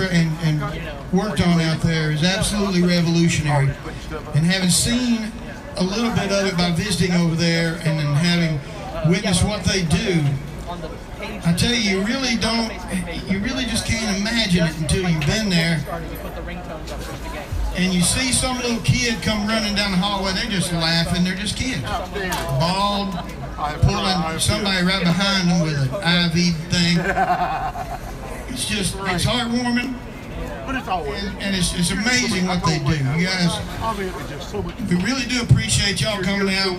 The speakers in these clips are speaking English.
and worked on out there is absolutely revolutionary. And having seen a little bit of it by visiting over there and then having witnessed what they do, I tell you, you really just can't imagine it until you've been there. And you see some little kid come running down the hallway, they're just laughing, they're just kids. Bald, pulling somebody right behind them with an IV thing. It's heartwarming. And it's amazing what they do. You guys, we really do appreciate y'all coming out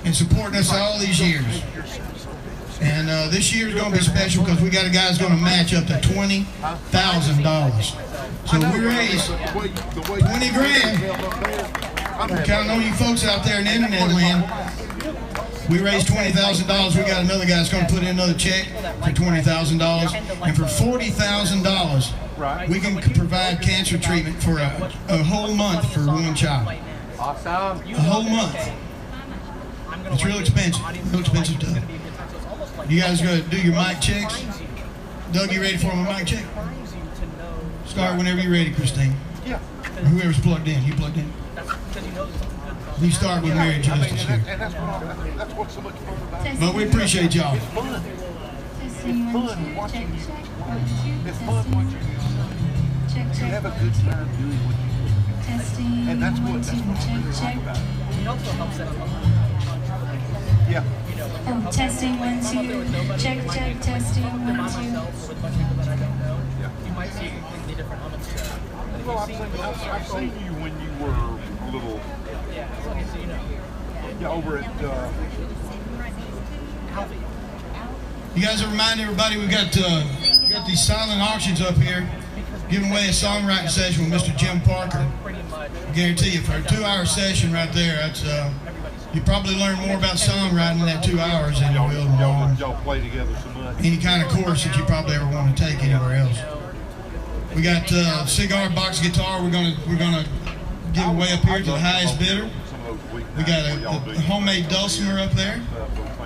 and supporting us all these years. And this year is going to be special because we got a guy who's going to match up to $20,000. So we raised 20 grand. I'm counting on you folks out there in internet land. We raised $20,000. We got another guy that's going to put in another check for $20,000. And for $40,000, we can provide cancer treatment for a whole month for one child. Awesome. A whole month. It's real expensive. Real expensive stuff. You guys going to do your mic checks? Doug, you ready for my mic check? Start whenever you're ready, Christine. Yeah. Or whoever's plugged in. You plugged in? We start with Mary Justice here. That's what's so much fun about it. But we appreciate y'all. It's fun. It's fun watching you. It's fun watching you. You have a good time doing what you do. And that's what I really like about it. Yeah. Oh, testing 1 2. Check, testing 1 2. Well, I've seen you when you were a little, over at, You guys remind everybody we got these silent auctions up here, giving away a songwriting session with Mr. Jim Parker. I guarantee you, for a 2-hour session right there, that's you probably learn more about songwriting in that 2 hours than you will y'all play together so much. any kind of course that you probably ever want to take anywhere else. We got cigar box guitar. We're gonna give away up here to the highest bidder. We got a homemade dulcimer up there.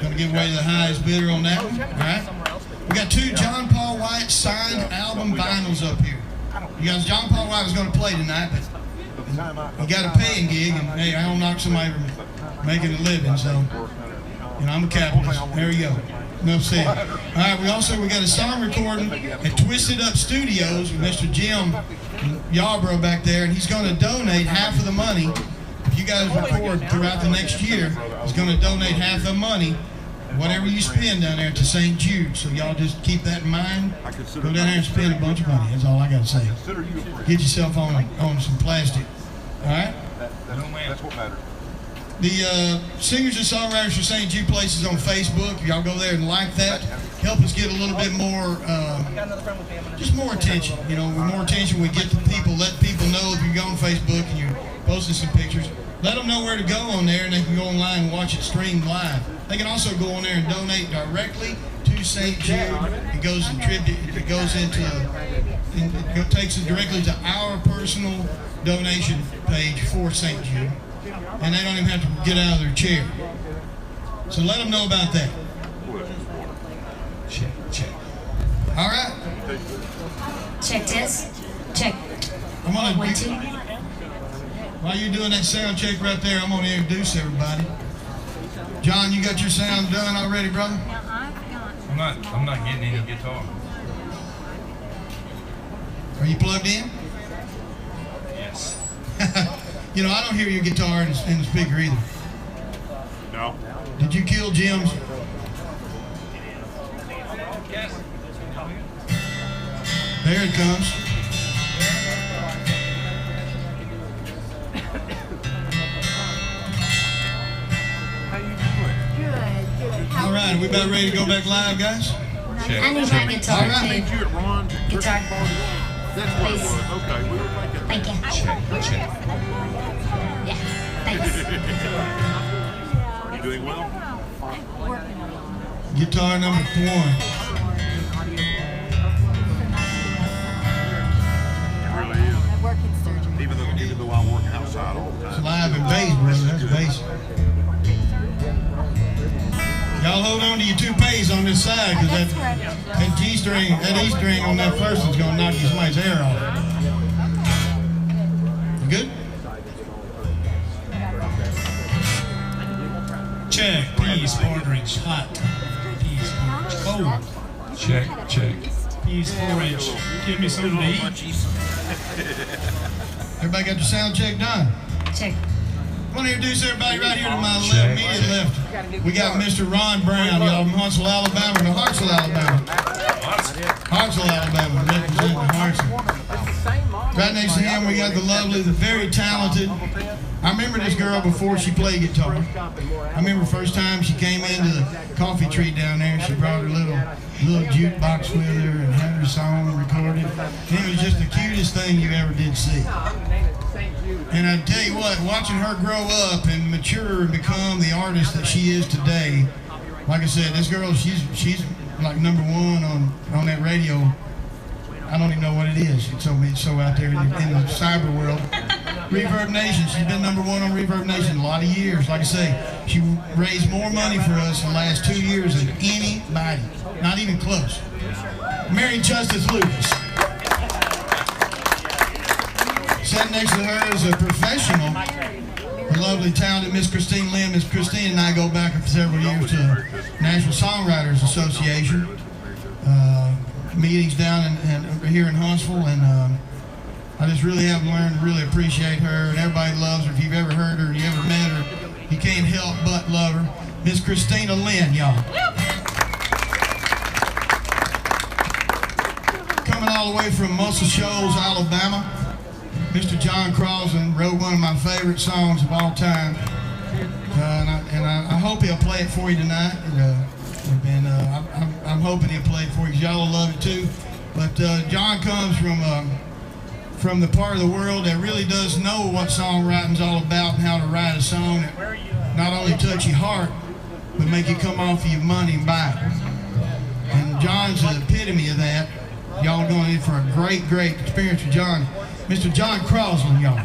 Gonna give away to the highest bidder on that one. All right. We got 2 John Paul White signed album vinyls up here. You guys, John Paul White was gonna play tonight, but he got a paying gig, and hey, I don't knock somebody from making a living, so I'm a capitalist. There you go. Enough said. All right, we got a song recording at Twisted Up Studios with Mr. Jim Yarbrough back there, and he's going to donate half of the money. If you guys record throughout the next year, he's going to donate half the money, whatever you spend down there, to St. Jude. So y'all just keep that in mind. Go down there and spend a bunch of money. That's all I got to say. Get yourself on some plastic. All right? That's what matters. The Singers and Songwriters for St. Jude places on Facebook. Y'all go there and like that. Help us get a little bit more, just more attention. With more attention we get to people. Let people know if you go on Facebook and you're posting some pictures. Let them know where to go on there, and they can go online and watch it streamed live. They can also go on there and donate directly to St. Jude. It goes in tribute. It goes into. It takes it directly to our personal donation page for St. Jude. And they don't even have to get out of their chair. So let them know about that. Check. All right. Check this. Check. I'm gonna 1 2. While you're doing that sound check right there, I'm gonna introduce everybody. John, you got your sound done already, brother? I'm not getting any guitar. Are you plugged in? Yes. I don't hear your guitar in the speaker either. No. Did you kill Jim's? There it comes. How you doing? Good. All right, we about ready to go back live, guys? I need my guitar All right. too. You at Ron's Guitar. That's what it Please. was. Okay, we were thinking. Thank you. Yeah, thanks. You doing well? Guitar number 1. It really is. Even though I work outside all the It's time. live and bass, brother. That's bass. Y'all hold on to your toupees on this the side because that E-string on that first one's gonna knock you somebody's hair off. You good? Check. Peas, porridge, hot. Peas, porridge, cold. Check. Peas, porridge. Give me something to eat. Everybody got your sound check done? Check. I want to introduce everybody right here to my left, immediate left. We got Mr. Ron Brown, y'all from Huntsville, Alabama, no, Hartsville, Alabama. Hartsville, Alabama, representing Hartsville. Right next to him, we got the lovely, the very talented. I remember this girl before she played guitar. I remember the first time she came into the coffee tree down there. She brought her little jukebox with her and had her song recorded. And it was just the cutest thing you ever did see. And I tell you what, watching her grow up and mature and become the artist that she is today, like I said, this girl, she's like #1 on that radio. I don't even know what it is. It's so out there in the cyber world. Reverb Nation, she's been #1 on Reverb Nation a lot of years. Like I say, she raised more money for us in the last 2 years than anybody, not even close. Mary Justice Lucas. Sitting next to her is a professional, the lovely, talented Miss Christine Lynn. Miss Christine and I go back for several years to the National Songwriters Association meetings down here in Huntsville, and I just really have learned to really appreciate her, and everybody loves her. If you've ever heard her, you ever met her, you can't help but love her. Miss Christina Lynn, y'all. Coming all the way from Muscle Shoals, Alabama, Mr. John Crosland wrote one of my favorite songs of all time, and I hope he'll play it for you tonight. I'm hoping he'll play it for you because y'all will love it too. But John comes from the part of the world that really does know what songwriting's all about and how to write a song that not only touch your heart, but make you come off of your money and buy it. And John's the epitome of that. Y'all are going in for a great experience with John. Mr. John Crosland, y'all.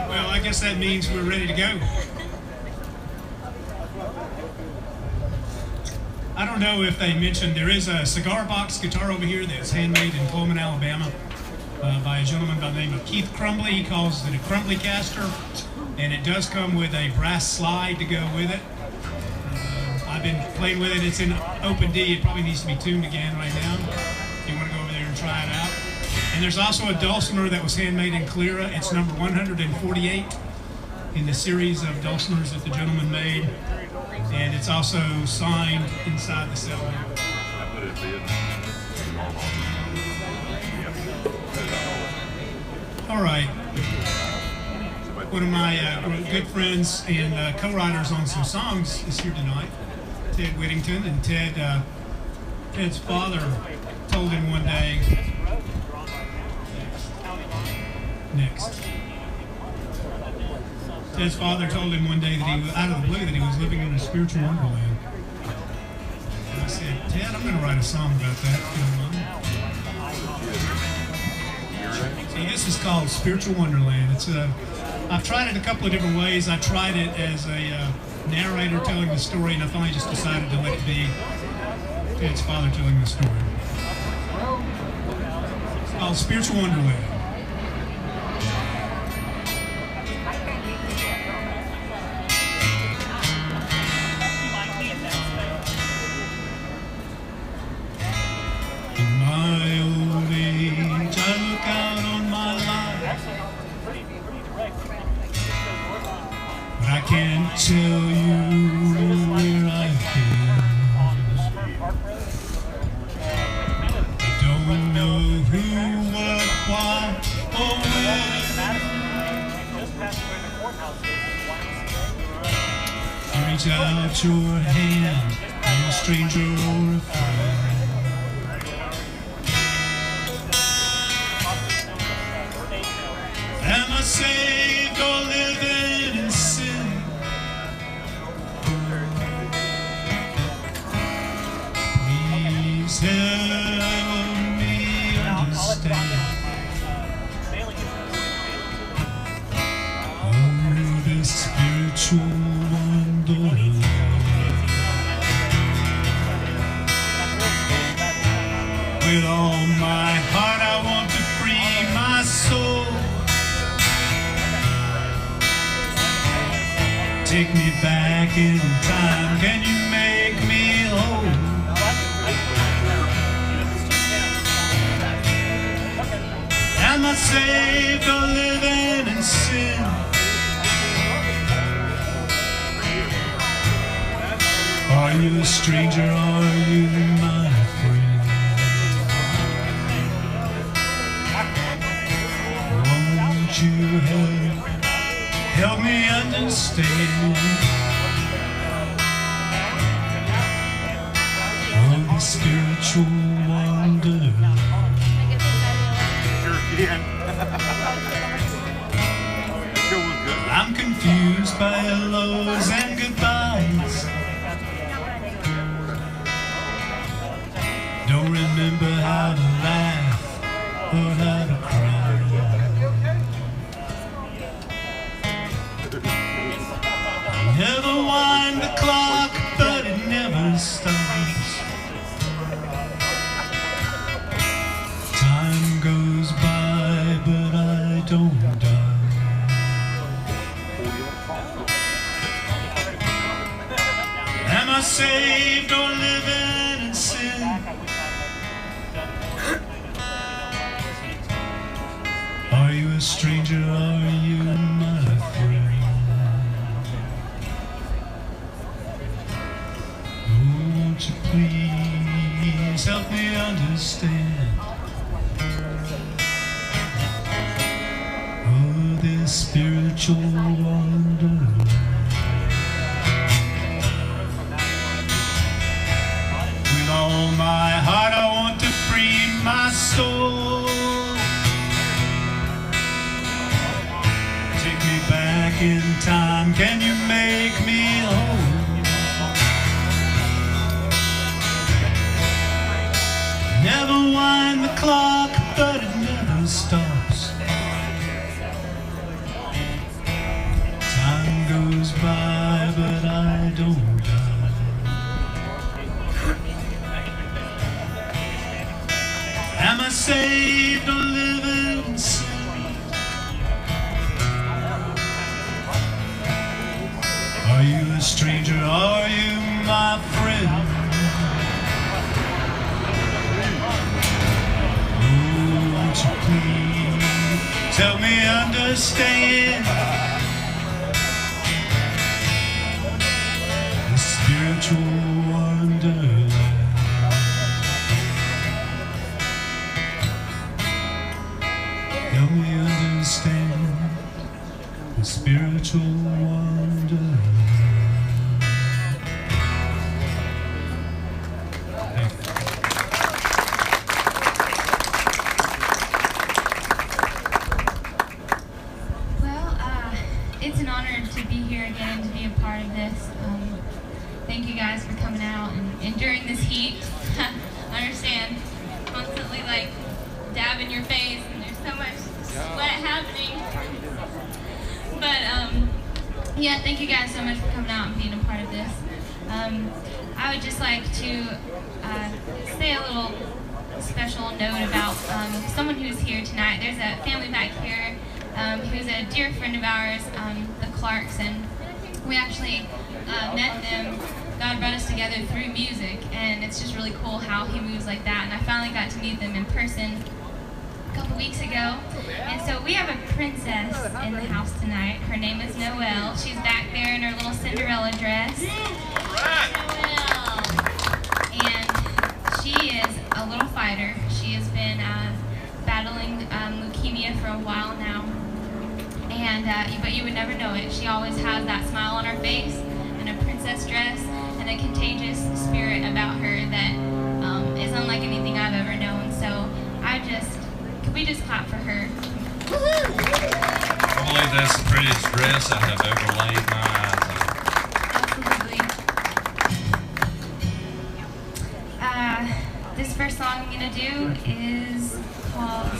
Well, I guess that means we're ready to go. I don't know if they mentioned there is a cigar box guitar over here that's handmade in Coleman, Alabama, by a gentleman by the name of Keith Crumbly. He calls it a Crumbly caster, and it does come with a brass slide to go with it. I've been playing with it. It's in open D. It probably needs to be tuned again right now. If you want to go over there and try it out. And there's also a dulcimer that was handmade in Cleara. It's number 148 in the series of dulcimers that the gentleman made. And it's also signed inside the cell. All right. One of my good friends and co-writers on some songs is here tonight, Ted Whittington. And Ted's father told him one day, Ted's father told him one day that he was out of the blue that he was living in a spiritual wonderland. And I said, Ted, I'm going to write a song about that, if you don't mind. See, this is called Spiritual Wonderland. I've tried it a couple of different ways. I tried it as a narrator telling the story, and I finally just decided to let it be Ted's father telling the story. It's called Spiritual Wonderland. Tell you where I've been. I don't know who, what, why, or when. You reach out your hand, I'm a stranger or a friend. Am I saved or living in sin? spiritual wonderland. With all my heart I want to free my soul. Take me back in time, can you make me whole? Am I saved or living in sin? Are you a stranger, are you my friend? Won't you help me understand? Oh, the spiritual wonderland. I'm confused by hellos and goodbyes. Don't remember how to laugh or how to cry. Never wind the clock, but it never stops. Time goes by, but I don't die. Am I saved or living in sin? Are you a stranger, are you my friend? Won't you please help me understand? Oh, this spiritual wonderland. With all my heart I want to free my soul. Take me back in time, can you make me whole? Never wind the clock, but it never stops. Time goes by, but I don't die. Am I saved or living in sin? Are you a stranger, are you my friend? Oh, won't you please help me understand? The spiritual wonderland. Help me understand the spiritual wonderland. It's an honor to be here again and to be a part of this. Thank you guys for coming out and enduring this heat. I understand, constantly like dabbing your face and there's so much sweat happening. But yeah, thank you guys so much for coming out and being a part of this. I would just like to say a little special note about someone who's here tonight. There's a family back here who's a dear friend of ours, the Clarks, and we actually met them. God brought us together through music, and it's just really cool how he moves like that. And I finally got to meet them in person a couple weeks ago. And so we have a princess in the house tonight. Her name is Noelle. She's back there in her little Cinderella dress. Noelle. And she is a little fighter. She has been battling leukemia for a while now. And but you would never know it. She always has that smile on her face and a princess dress and a contagious spirit about her that is unlike anything I've ever known. So could we just clap for her? I believe that's the prettiest dress I have ever laid my eyes on. Absolutely. This first song I'm going to do is called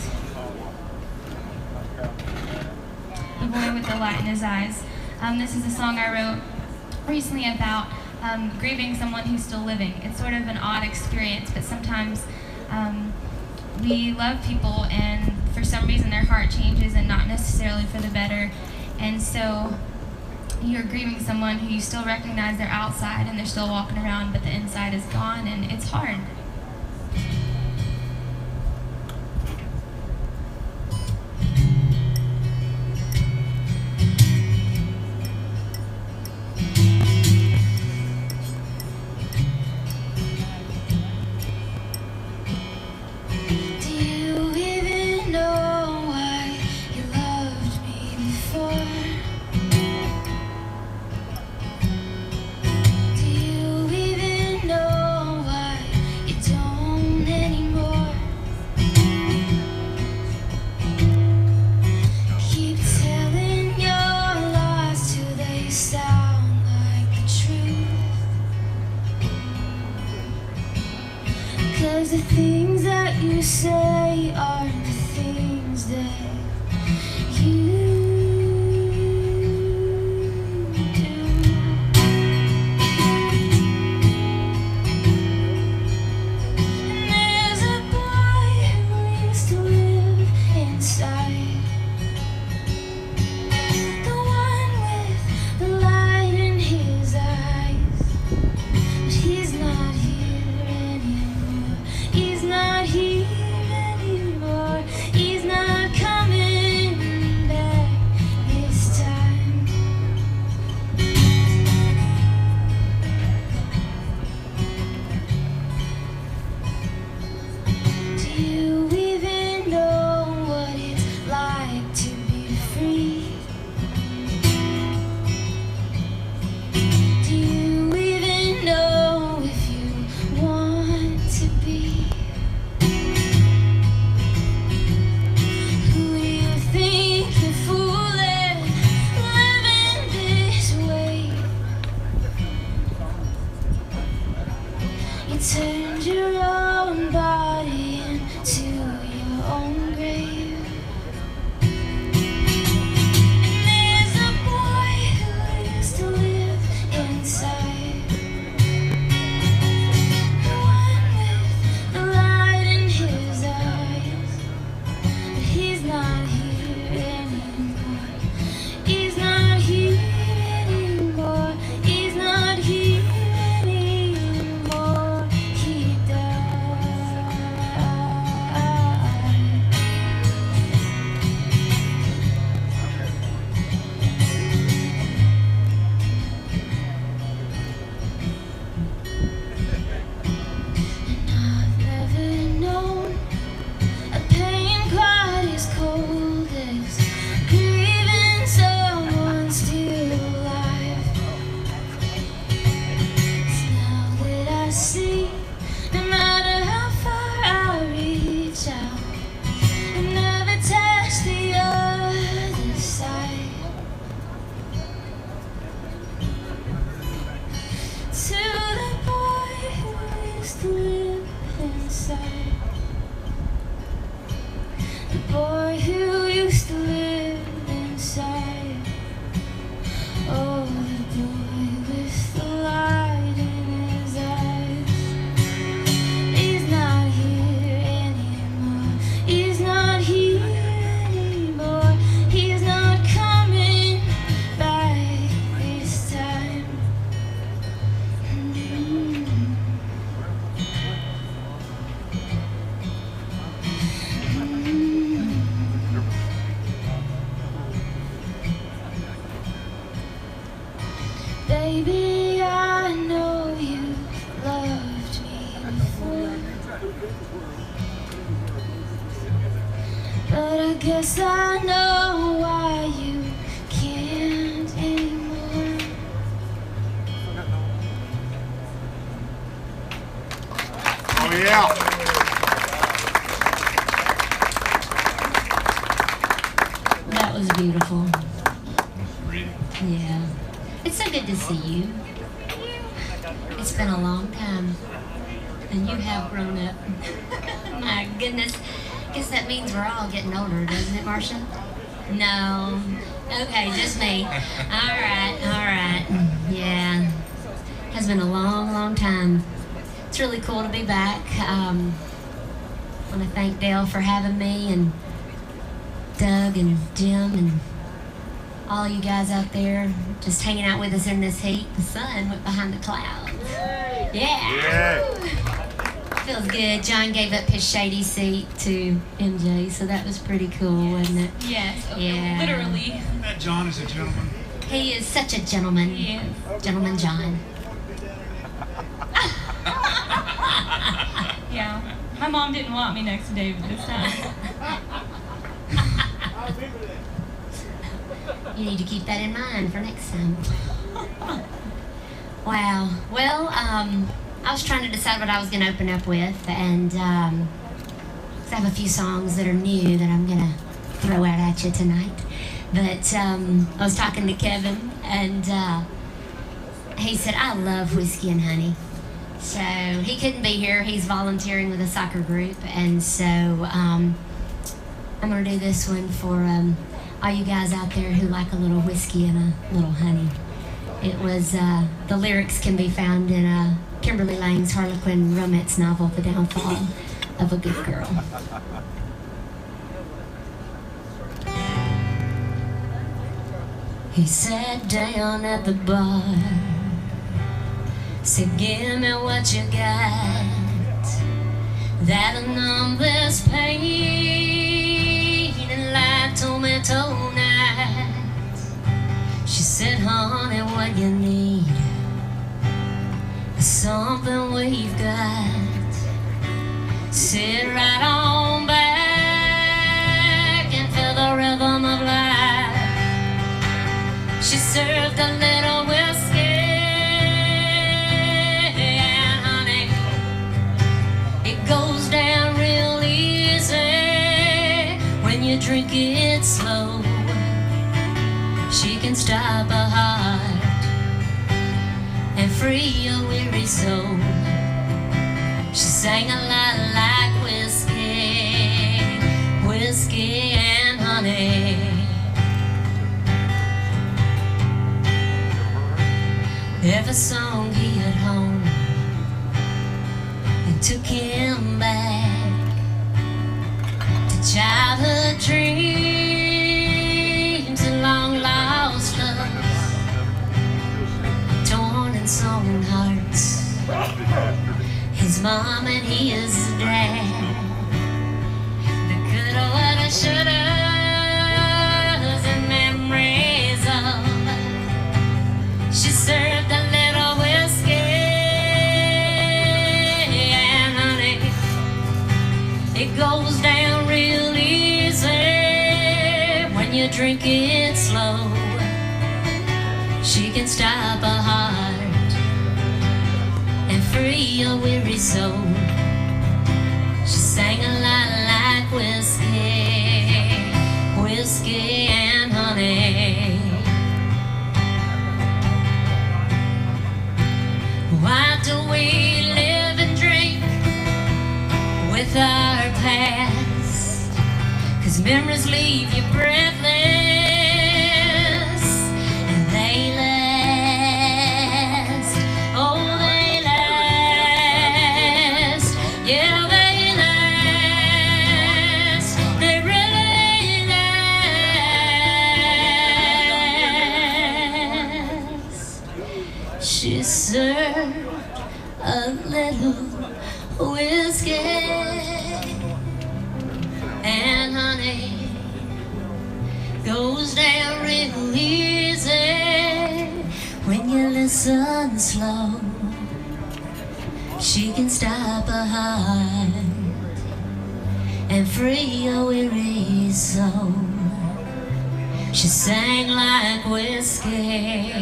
The Boy with the Light in His Eyes. This is a song I wrote recently about grieving someone who's still living. It's sort of an odd experience, but sometimes we love people and for some reason their heart changes and not necessarily for the better. And so you're grieving someone who you still recognize they're outside and they're still walking around, but the inside is gone, and it's hard. Cause the things that you say are the things that you do. And there's a boy who used to live inside, the one with the light in his eyes, but he's not here anymore. He's not here anymore. He's not coming back this time. Do you even know what it's like to be free? Do you even know if you want to be who you think you're fooling, living this way? You turned your own body into your own grave. And there's a boy who used to live inside, the one with the light in his eyes, but he's not here anymore. He's not here anymore. He's not here anymore. He died. And I've never known a pain quite as cold as grieving someone still alive. 'Cause now that I see, no matter how far I reach out, I never touch the other side. To the boy who used to live inside, the boy who used to live inside. Oh, the boy with the light in his eyes. He's not here anymore. He's not here anymore. He's not coming back this time. Baby, I know you loved me before, but I guess I know why you can't anymore. Oh yeah. That was beautiful. Really? Yeah. It's so good to see you. It's been a long time. And you have grown up. My goodness. Guess that means we're all getting older, doesn't it, Marcia? No. Okay, just me. All right, all right. Yeah. Has been a long, long time. It's really cool to be back. I want to thank Dale for having me, and Doug and Jim and all you guys out there just hanging out with us in this heat. The sun went behind the clouds. Yeah. Feels good. John gave up his shady seat to MJ, so that was pretty cool, wasn't it? Yes, Yeah. literally. That John is a gentleman. He is such a gentleman. He is. Gentleman John. Yeah. My mom didn't want me next to David this time. You need to keep that in mind for next time. Wow. Well, I was trying to decide what I was going to open up with, and 'cause I have a few songs that are new that I'm going to throw out at you tonight. But I was talking to Kevin, and he said, I love Whiskey and Honey. So he couldn't be here. He's volunteering with a soccer group, and so I'm going to do this one for all you guys out there who like a little whiskey and a little honey. It was, the lyrics can be found in Kimberly Lang's Harlequin romance novel, The Downfall of a Good Girl. He sat down at the bar, said, give me what you got, that'll numb this pain, and lied to me tonight. She said, honey, what you need is something we've got. Sit right on back and feel the rhythm of life. She served a little whiskey and honey. It goes down real easy when you drink it slow. She can stop a heart and free a weary soul. She sang a lot like whiskey, whiskey and honey. Every song he had honed and took him back to childhood dreams and long lost loves, torn and sewn hearts, his mom and his dad, the coulda, woulda, shouldas and memories of. She served a little whiskey and honey. It goes down real easy when you drink it slow. She can stop a heart and free a weary soul. She sang a lot like whiskey, whiskey and honey. Why do we live and drink with our past? 'Cause memories leave you breathless, and they last, oh they last, yeah they last, they really last. She served a little whiskey and honey, goes down real easy when you listen slow. She can stop a heart and free a weary soul. She sang like whiskey,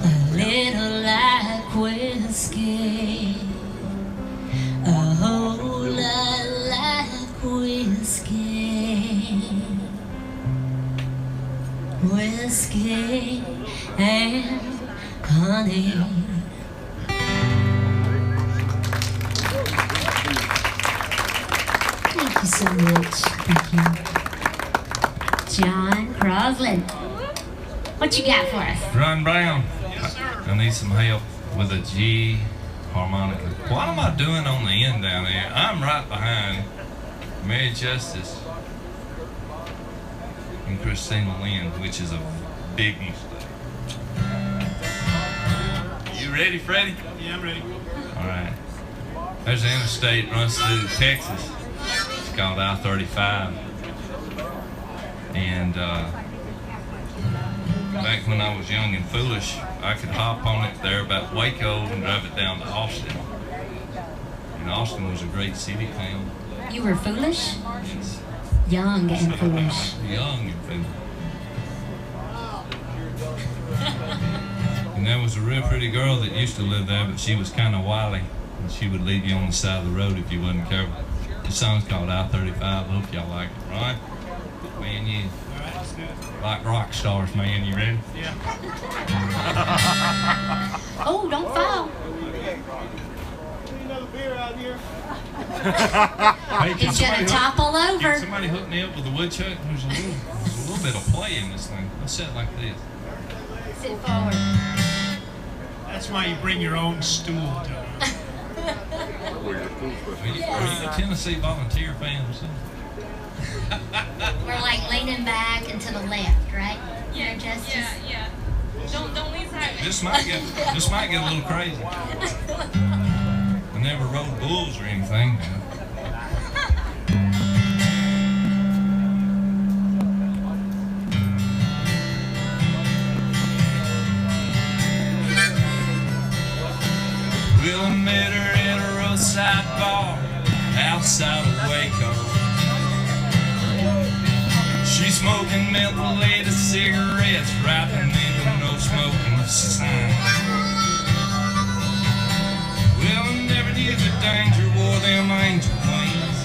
a little like whiskey, a whole lot like whiskey, whiskey and honey. Thank you so much. Thank you. John Crosland. What you got for us? Ron Brown. Yes, sir. I need some help with a G harmonica. What am I doing on the end down there? I'm right behind Mary Justice and Christina Lynn, which is a big mistake. You ready, Freddie? Yeah, I'm ready. All right. There's an interstate runs through Texas. It's called I-35. And back when I was young and foolish, I could hop on it there about Waco and drive it down to Austin. And Austin was a great city town. You were foolish? Yes. Young and foolish. Young and foolish. And there was a real pretty girl that used to live there, but she was kind of wily. And she would leave you on the side of the road if you wasn't careful. The song's called I-35. I hope y'all like it, right? Man, you All right, let's do it. like rock stars, man. You ready? Yeah. Oh, don't fall. Another beer out here. Hey, can He's gonna somebody topple Can over. somebody hook me up with a woodchuck? There's a little bit of play in this thing. Let's set it like this. Sit forward. That's why you bring your own stool, John. Are you a Tennessee Volunteer fan or something? We're like leaning back and to the left, right? Yeah, Justice? yeah. Don't leave sight. This might get a little crazy. I never rode bulls or anything. Well, I met her at a roadside bar outside of Waco. She's smoking mentholated cigarettes right beneath the no smoking sign. Well, I never knew the danger wore them angel wings.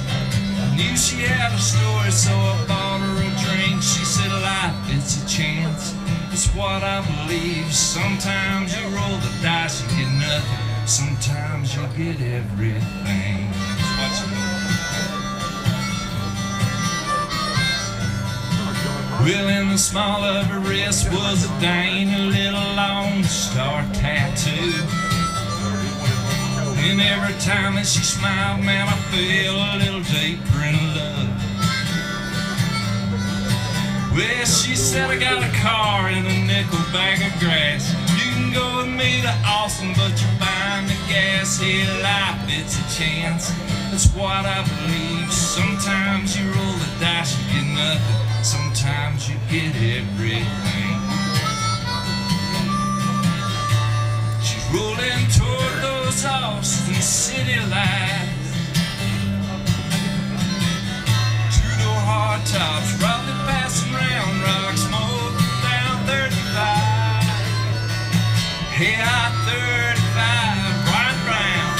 I knew she had a story, so I bought her a drink. She said, life, it's a chance. It's what I believe. Sometimes you roll the dice and get nothing. Sometimes you get everything. That's what you know. Well, in the small of her wrist was a dainty little Lone Star tattoo. And every time that she smiled, man, I feel a little deeper in love. Well, she said, I got a car and a nickel bag of grass. You can go with me to Austin, but you're buying the gas. Here, life, it's a chance. That's what I believe. Sometimes you roll the dice, you get nothing. Sometimes you get everything. She's rolling toward those Austin city lights. Two-door hard tops, probably passing round rock, smoking down 35. Hey, I-35, right round.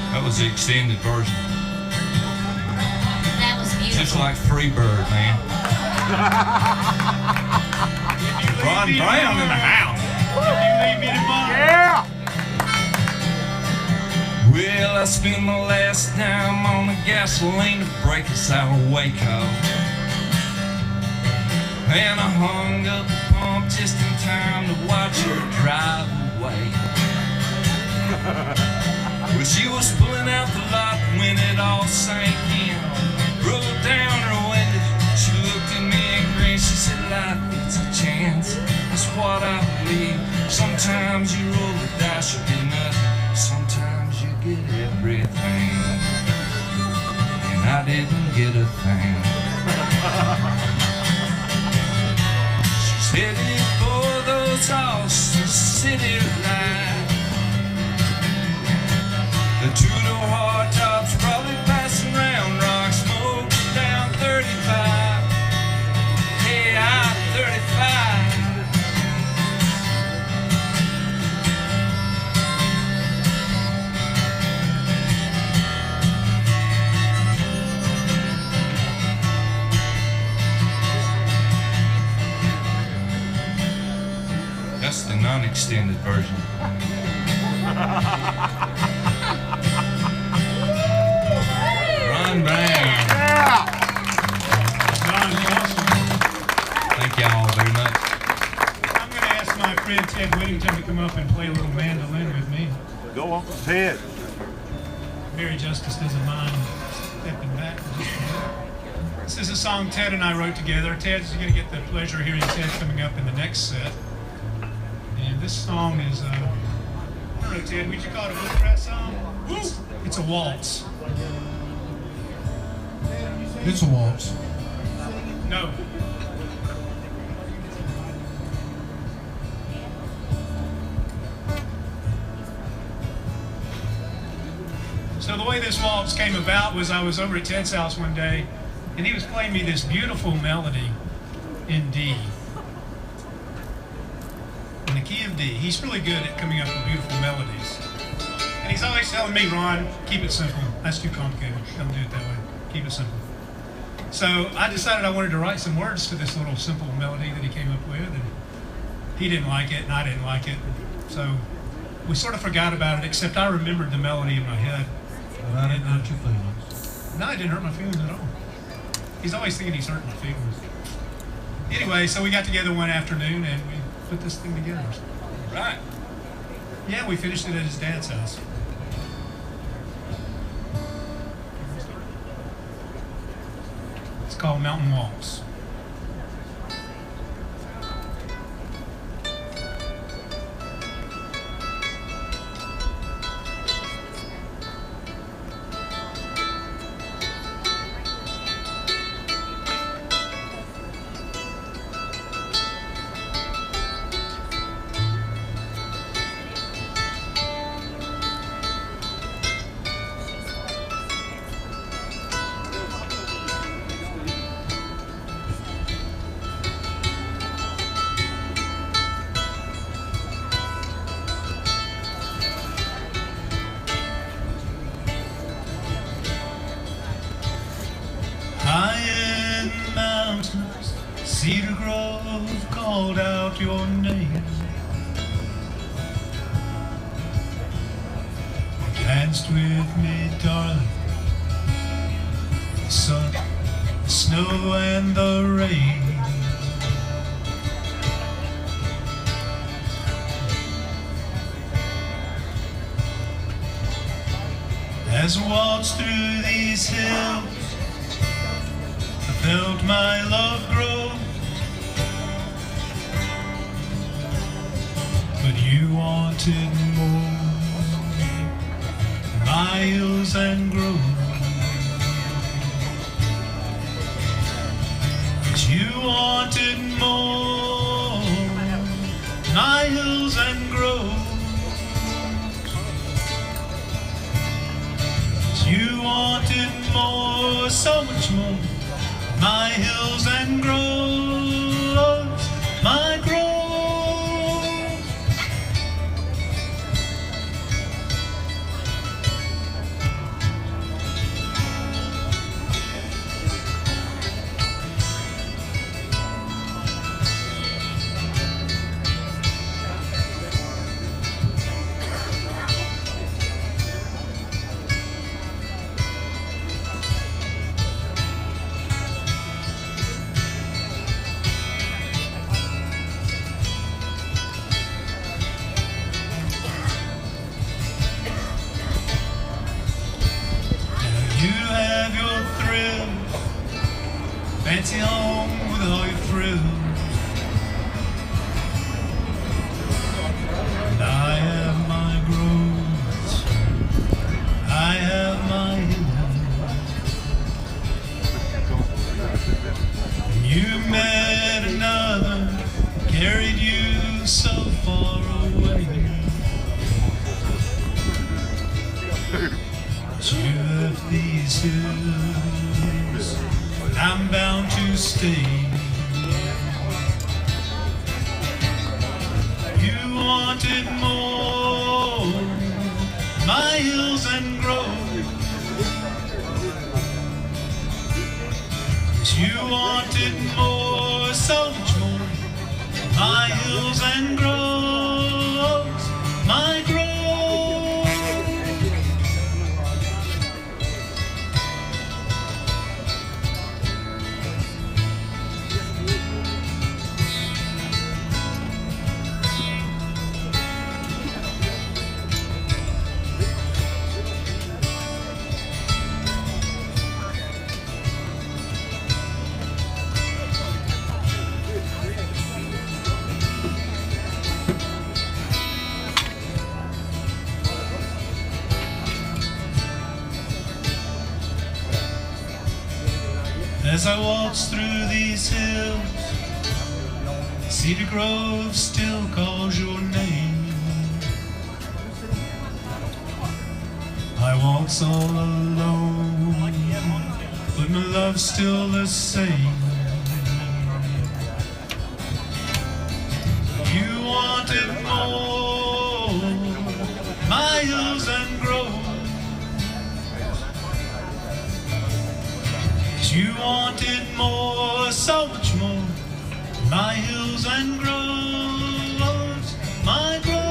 That was the extended version. That was beautiful. Just like Freebird, man. Ron Brown in the house. You leave me tomorrow. Yeah! Well, I spent my last dime on the gasoline to break us out of Waco. And I hung up the pump just in time to watch her drive away. Well, she was pulling out the lot when it all sank in. Rolled down her window, she looked at me and grinned. She said, life, it's a chance. That's what I believe. Sometimes you roll the dice, you get nothing. Sometimes you get everything. And I didn't get a thing. She's headed for those Austin city lights. The two-door hard tops probably passing round rock, smoking down 35. Hey, I-35. non-extended version. Ron Brown. John Nelson. Thank y'all very much. I'm going to ask my friend Ted Whittington to come up and play a little mandolin with me. Go on, Ted. Mary Justice doesn't mind stepping back for just a minute. This is a song Ted and I wrote together. Ted's going to get the pleasure of hearing Ted coming up in the next set. And this song is, I don't know, Ted, would you call it a bluegrass song? It's a waltz. It's a waltz. No. So the way this waltz came about was I was over at Ted's house one day, and he was playing me this beautiful melody in D. In the key of D. He's really good at coming up with beautiful melodies. And he's always telling me, Ron, keep it simple. That's too complicated. Don't do it that way. Keep it simple. So I decided I wanted to write some words to this little simple melody that he came up with, and he didn't like it, and I didn't like it. So we sort of forgot about it, except I remembered the melody in my head. I didn't hurt your feelings. No, it didn't hurt my feelings at all. He's always thinking he's hurting my feelings. Anyway, so we got together one afternoon and we put this thing together. Right. Yeah, we finished it at his dad's house. It's called Mountain Walks. High in the mountains, Cedar Grove called out your name. Danced with me, darling. The sun, the snow, and the rain. As I walked through these hills, I felt my love grow, but you wanted more, miles and groves. But you wanted more, miles and groves. You wanted more, so much more. My hills and groves, my groves. You have your thrills, fancy home with all your frills. And I have my groves, I have my hills. You met another, carried you so far away. You left these hills, I'm bound to stay. You wanted more, my hills and groves. You wanted more, so much more, my hills and groves. As I waltz through these hills, Cedar Grove still calls your name. I waltz all alone, but my love's still the same. You wanted more, my hills and groves. You wanted more, so much more, my hills and groves, my groves.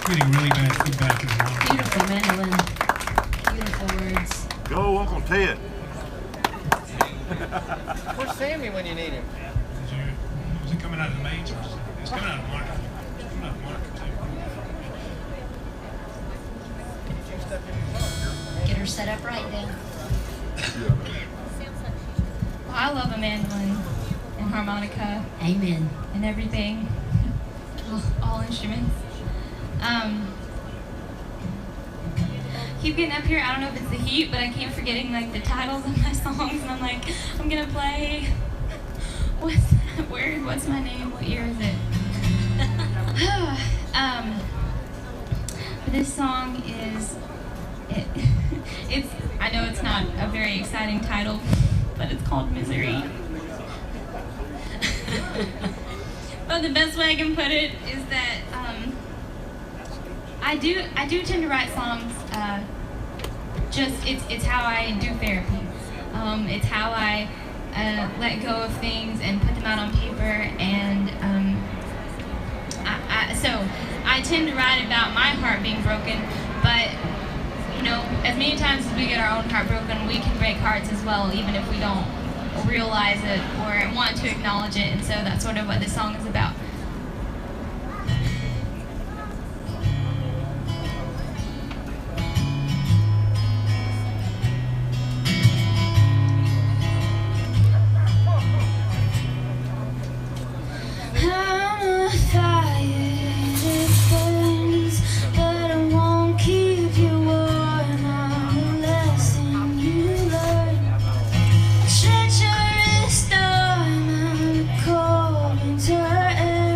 Getting really bad feedback as well. Beautiful mandolin. Beautiful words. Go, Uncle Ted. Where's Sammy when you need him? Was it coming out of the mains or something? It's coming out of Mark. It's coming out of Mark too. Get her set up right then. Well, I love a mandolin and harmonica Amen. and everything. All instruments. Keep getting up here. I don't know if it's the heat, but I keep forgetting like the titles of my songs, and I'm like, I'm gonna play. What's that word? What's my name? What year is it? This song is. It's. I know it's not a very exciting title, but it's called Misery. But the best way I can put it is that I do tend to write songs. It's how I do therapy. It's how I let go of things and put them out on paper. And so I tend to write about my heart being broken. But you know, as many times as we get our own heart broken, we can break hearts as well, even if we don't realize it or want to acknowledge it. And so that's sort of what this song is about. I'm a fire that burns, but I won't keep you warm. I'm a lesson you learn. A treacherous storm, I'm a cold winter air.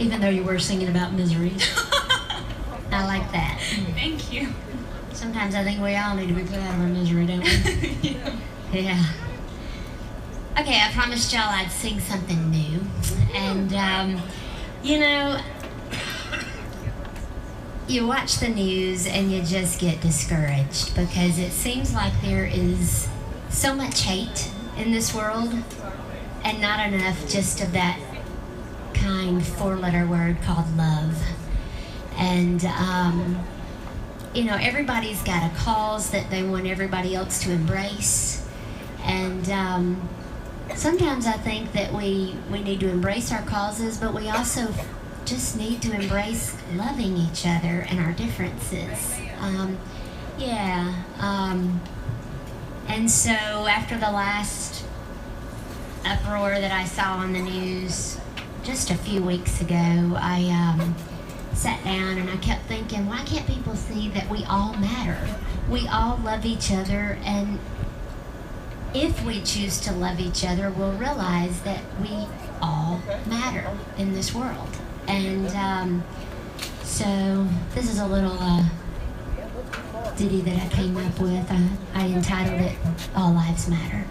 even though you were singing about misery. I like that. Thank you. Sometimes I think we all need to be put out of our misery, don't we? Yeah. Okay, I promised y'all I'd sing something new. And, you know, you watch the news and you just get discouraged because it seems like there is so much hate in this world and not enough just of that kind four-letter word called love. And, you know, everybody's got a cause that they want everybody else to embrace. And sometimes I think that we need to embrace our causes, but we also just need to embrace loving each other and our differences. And so after the last uproar that I saw on the news just a few weeks ago, I sat down and I kept thinking, why can't people see that we all matter? We all love each other, and if we choose to love each other, we'll realize that we all matter in this world. And so this is a little ditty that I came up with. I entitled it, All Lives Matter.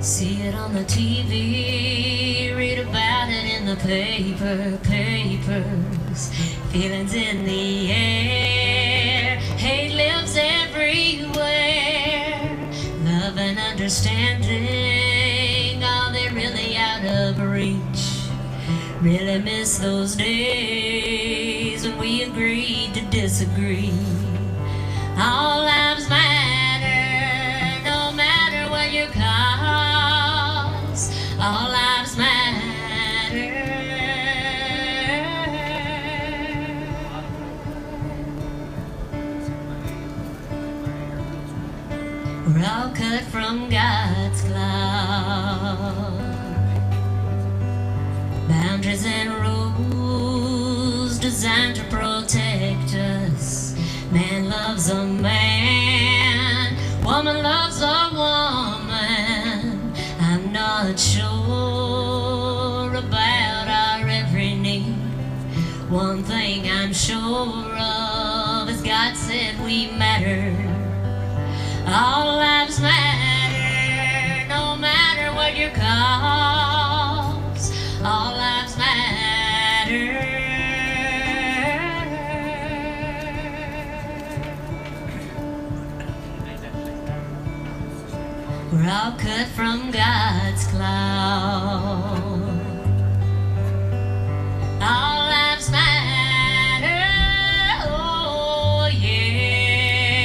See it on the TV, read about it in the papers. Feelings in the air, hate lives everywhere. Love and understanding, are they really out of reach? Really miss those days when we agreed to disagree. All lives matter, no matter what your cause. All lives matter. We're all cut from God's cloth. Boundaries and rules designed to protect us. Man loves a man, woman loves a woman. I'm not sure about our every need. One thing I'm sure of is God said we matter. All lives matter, no matter what your cause. All lives matter. We're all cut from God's cloth. All lives matter, oh yeah.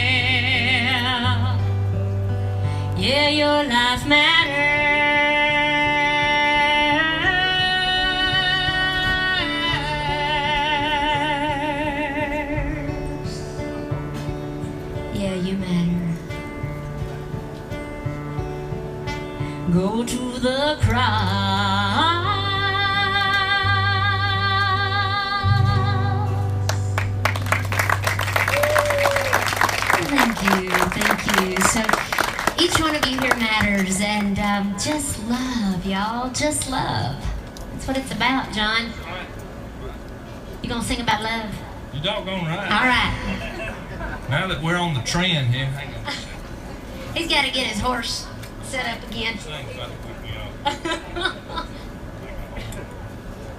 Yeah, your life matters. Yeah, you matter. Go to the cross. Thank you. So each one of you here matters, and just love, y'all. Just love. That's what it's about, John. You gonna sing about love? You doggone right. All right. Now that we're on the trend here, He's got to get his horse set up again.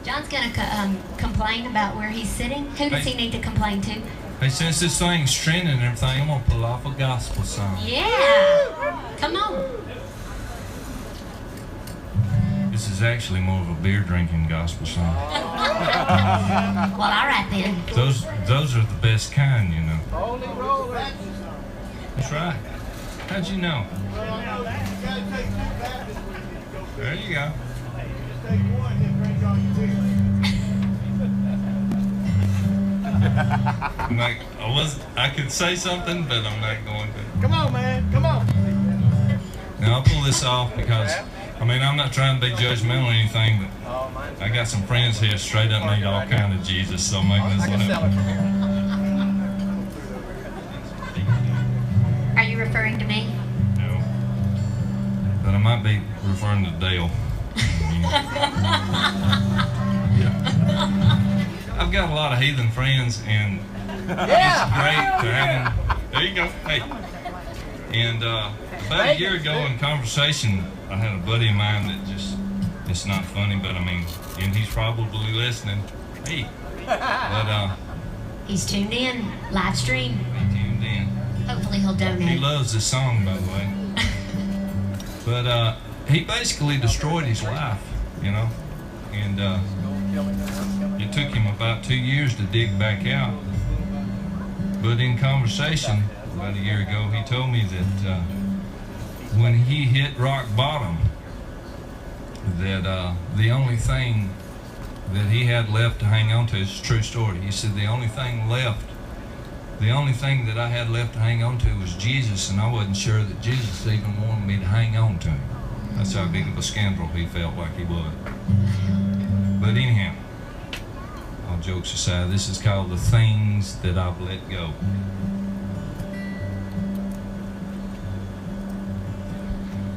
John's gonna complain about where he's sitting. Who does he need to complain to? hey, since this thing's trending and everything, I'm gonna pull off a gospel song. Yeah. Come on. This is actually more of a beer drinking gospel song. Well, all right then. Those are the best kind, you know. That's right. How'd you know? There you go. I'm like, I could say something, but I'm not going to. Come on, man. Come on. Now I'll pull this off because, I mean, I'm not trying to be judgmental or anything, but I got some friends here straight up need all kind of Jesus, so maybe this will help. Are you referring to me? No. But I might be referring to Dale. Yeah. I've got a lot of heathen friends, and it's great to have them. There you go. Hey. And about a year ago in conversation, I had a buddy of mine that just, it's not funny, but I mean, and he's probably listening. Hey. But He's tuned in, live stream. he tuned in. Hopefully he'll He donate. loves this song, by the way. But he basically destroyed his life, you know, and it took him about 2 years to dig back out. But in conversation about a year ago, he told me that when he hit rock bottom, that the only thing that he had left to hang on to, is a true story. He said the only thing that I had left to hang on to was Jesus, and I wasn't sure that Jesus even wanted me to hang on to him. That's how big of a scoundrel he felt like he was. But anyhow, all jokes aside, this is called The Things That I've Let Go.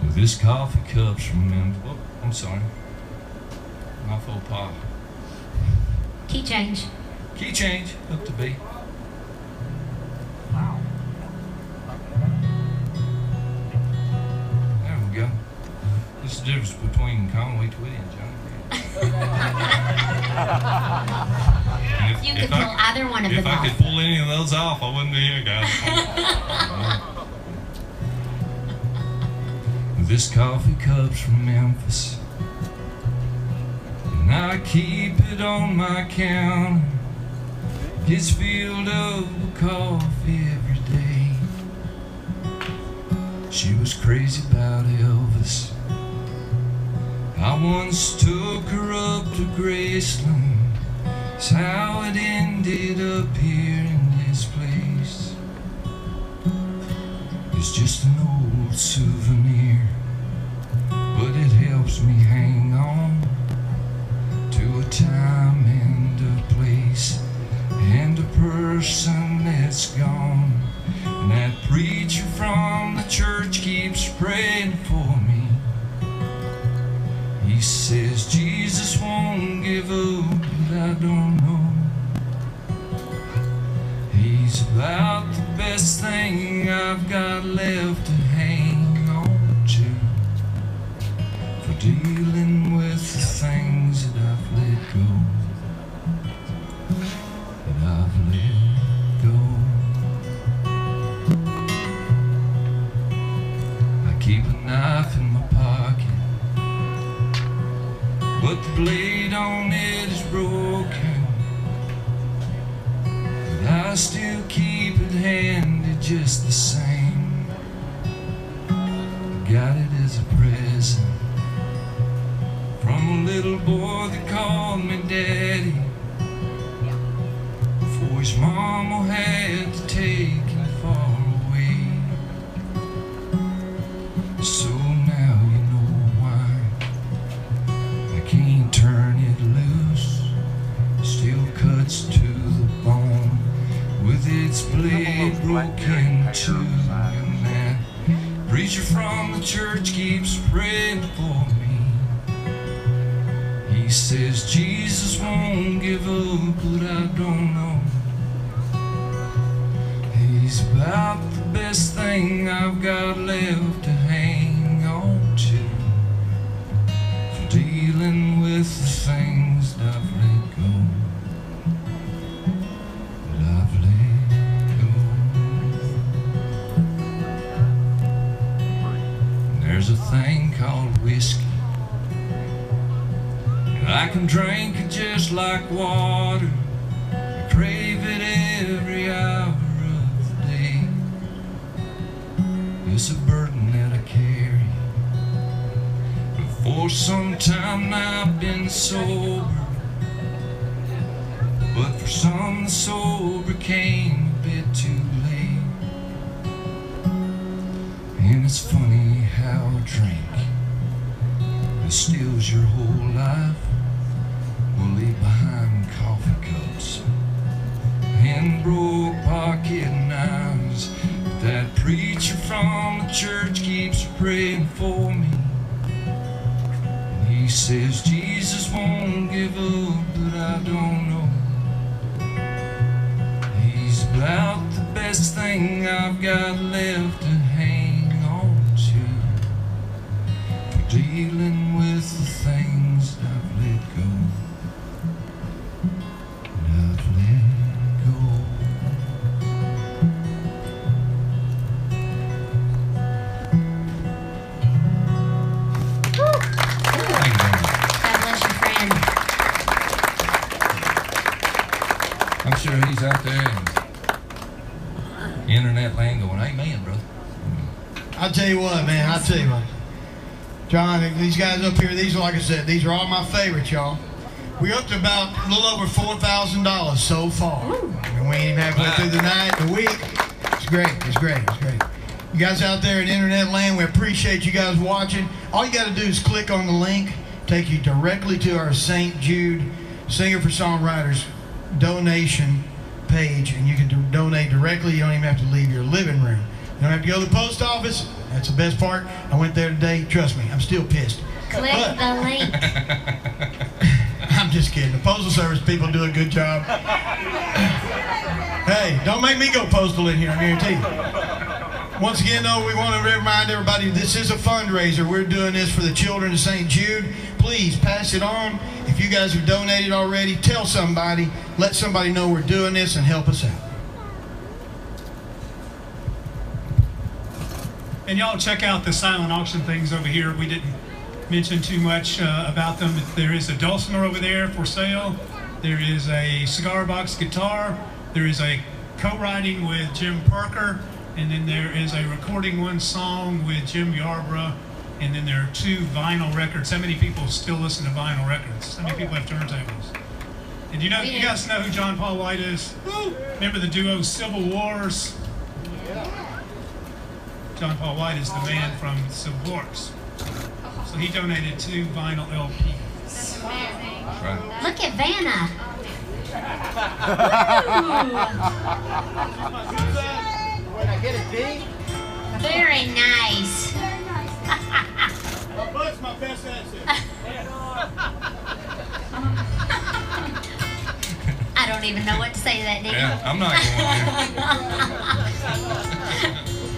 Well, this coffee cup's from Memphis. Oh, I'm sorry. My faux pas. Key change. Key change, up to B. There we go. This is the difference between Conway Twitty and Johnny Green. You could pull either one of them If I off. could pull any of those off, I wouldn't be here, guys. This coffee cup's from Memphis, and I keep it on my counter. Gets filled up with coffee every day. She was crazy about Elvis. I once took her up to Graceland. It's how it ended up here in this place. It's just an old souvenir, but it helps me hang on to a time and a place and a person that's gone. And that preacher from the church keeps praying for me. He says Jesus won't give up, but I don't know. He's about the best thing I've got left to hang on to, for dealing with the things that I've let go. That I've let go. I keep a knife in my pocket, but the blade on it is broken. But I still keep it handy just the same. Got it as a present from a little boy that called me daddy, before his mama had to take him far away. So now you know why I can't turn it loose. Still cuts to the bone with its blade broken too. And that preacher from the church keeps praying for me. He says Jesus won't give up, but I don't know. He's about the best thing I've got left to hang on to, for dealing with the things that I've let go. That I've let go. And there's a thing called whiskey. I can drink it just like water. I crave it every hour of the day. It's a burden that I carry, but for some time now I've been sober. But for some the sober came a bit too late. And And it's funny how a drink that steals your whole life will leave behind coffee cups and broke pocket knives. That preacher from the church keeps praying for me. And he says Jesus won't give up, but I don't know. He's about the best thing I've got left to hang on to, for dealing with the things I've let go. And I've let go. Thank you, man. God bless your friend. I'm sure he's out there in internet land going, amen, brother. I'll tell you what, man. I'll tell you what. John, these guys up here, these are, like I said, these are all my favorites, y'all. We're up to about a little over $4,000 so far. And we ain't even halfway through the night, the week. It's great. It's great. It's great. You guys out there in internet land, we appreciate you guys watching. All you got to do is click on the link, take you directly to our St. Jude Singer for Songwriters donation page, and you can donate directly. You don't even have to leave your living room. You don't have to go to the post office. That's the best part. I went there today. Trust me, I'm still pissed. Click But- the link. I'm just kidding. The Postal Service people do a good job. Hey, don't make me go postal in here, I guarantee you. Once again, though, we want to remind everybody this is a fundraiser. We're doing this for the children of St. Jude. Please pass it on. If you guys have donated already, tell somebody. Let somebody know we're doing this and help us out. And y'all check out the silent auction things over here. We didn't mention too much about them. There is a dulcimer over there for sale. There is a cigar box guitar. There is a co-writing with Jim Parker. And then there is a recording one song with Jim Yarbrough. And then there are 2 vinyl records. How many people still listen to vinyl records? How many people have turntables? And you guys know who John Paul White is? Remember the duo Civil Wars? John Paul White is the man from Civil Wars. So he donated 2 vinyl LPs. That's amazing. Right. Look at Vanna. When I get a D, Very nice. My butt's my best asset. I don't even know what to say to that, do you? Yeah, I'm not going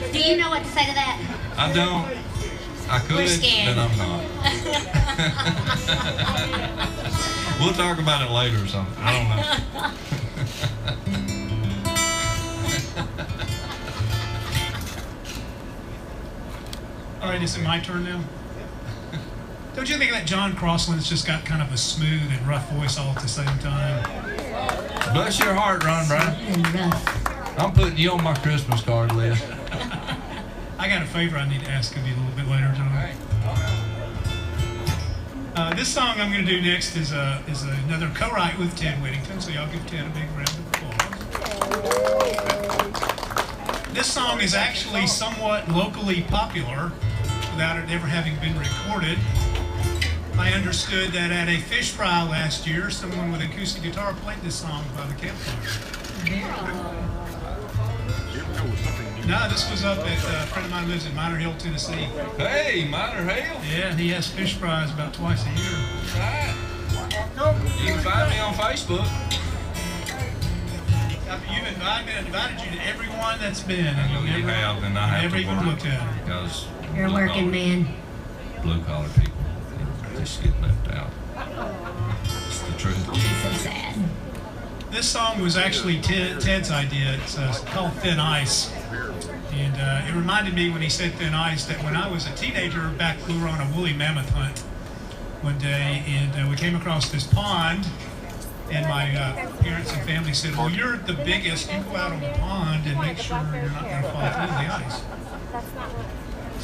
there. Do you know what to say to that? I don't. I could, We're scared. but I'm not. We'll talk about it later or something. I don't know. All right, is it my turn now? Don't you think that John Crossland's just got kind of a smooth and rough voice all at the same time? Bless your heart, Ron Brown. And rough. I'm putting you on my Christmas card list. I got a favor I need to ask of you a little bit later, John. This song I'm going to do next is another co-write with Ted Whittington, so y'all give Ted a big round of applause. This song is actually somewhat locally popular without it ever having been recorded. I understood that at a fish fry last year, someone with an acoustic guitar played this song by the campfire. No, this was up at a friend of mine who lives in Minor Hill, Tennessee. Hey, Minor Hill. Yeah, and he has fish fries about twice a year. Right. You can find me on Facebook. You've invited you to everyone that's been, and You have, and I have never to even work looked at it. because You're a working man. blue collar people just get left out. It's the truth. It's so sad. This song was actually Ted's idea. It's called Thin Ice. And it reminded me when he said Thin Ice that when I was a teenager, we were on a woolly mammoth hunt one day, and we came across this pond, and my parents and family said, well, you're the biggest, you go out on the pond and make sure you're not going to fall through the ice.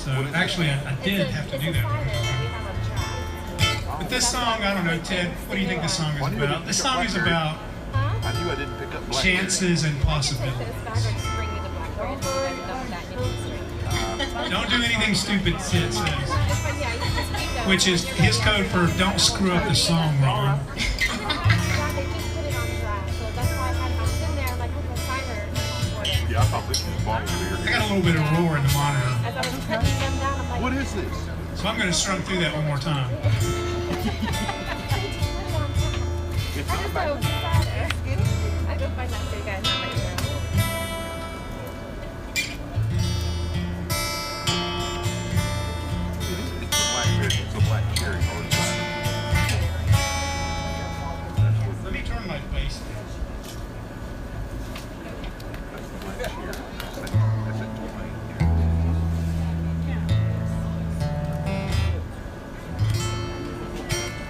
So actually, I did have to do that. But this song, I don't know, Ted, what do you think this song is about? This song is about I knew I didn't pick up black. chances and possibilities. Don't do anything stupid, Sid says. Which is his code for don't screw up the song, Ron. Yeah, I thought this was bottled I beer. got a little bit of roar in the monitor. What is this? So I'm going to strum through that one more time. It's not bad. I go find that for you guys. Not right here. It's a blackberry. It's a black cherry hard cider. Let me turn my bass down. That's the black cherry. That's it.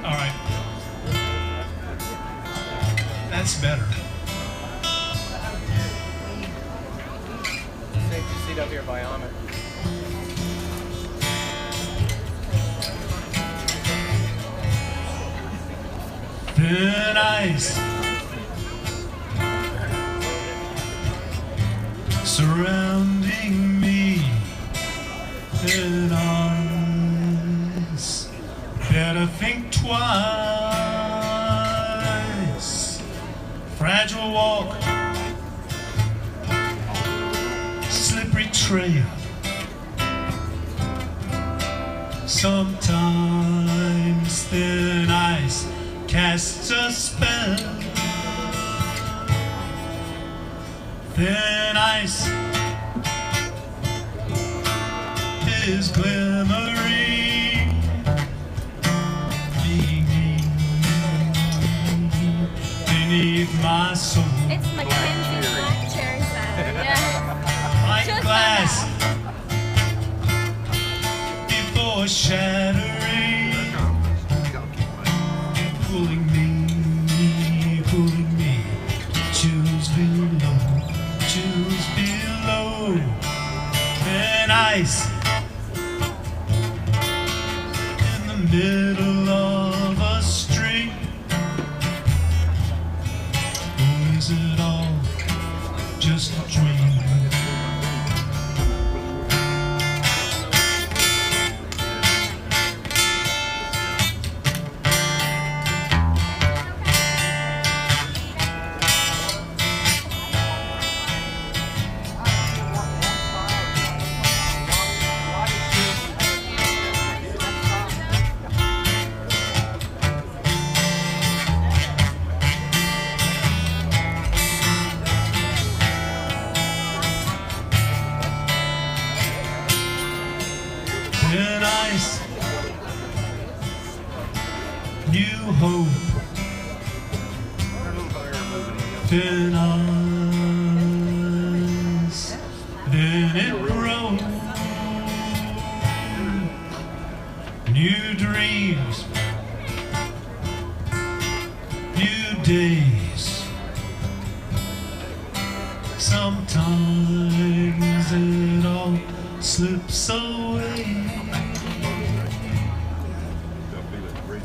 All right. That's better. Safety seat up here by Ahmed. Thin ice surrounding me. Thin ice. Better think twice. Fragile walk. Slippery trail. Sometimes thin ice casts a spell. Thin ice is glimmering beneath my soul. It's Mackenzie's black cherry cider. Yeah. Like Just glass like before shattering. Pulling me, choose below, and ice in the middle of a street. Or is it all just a dream? Thin ice, new hope. Thin ice, then it broke. New dreams, new days. Sometimes it all slips away.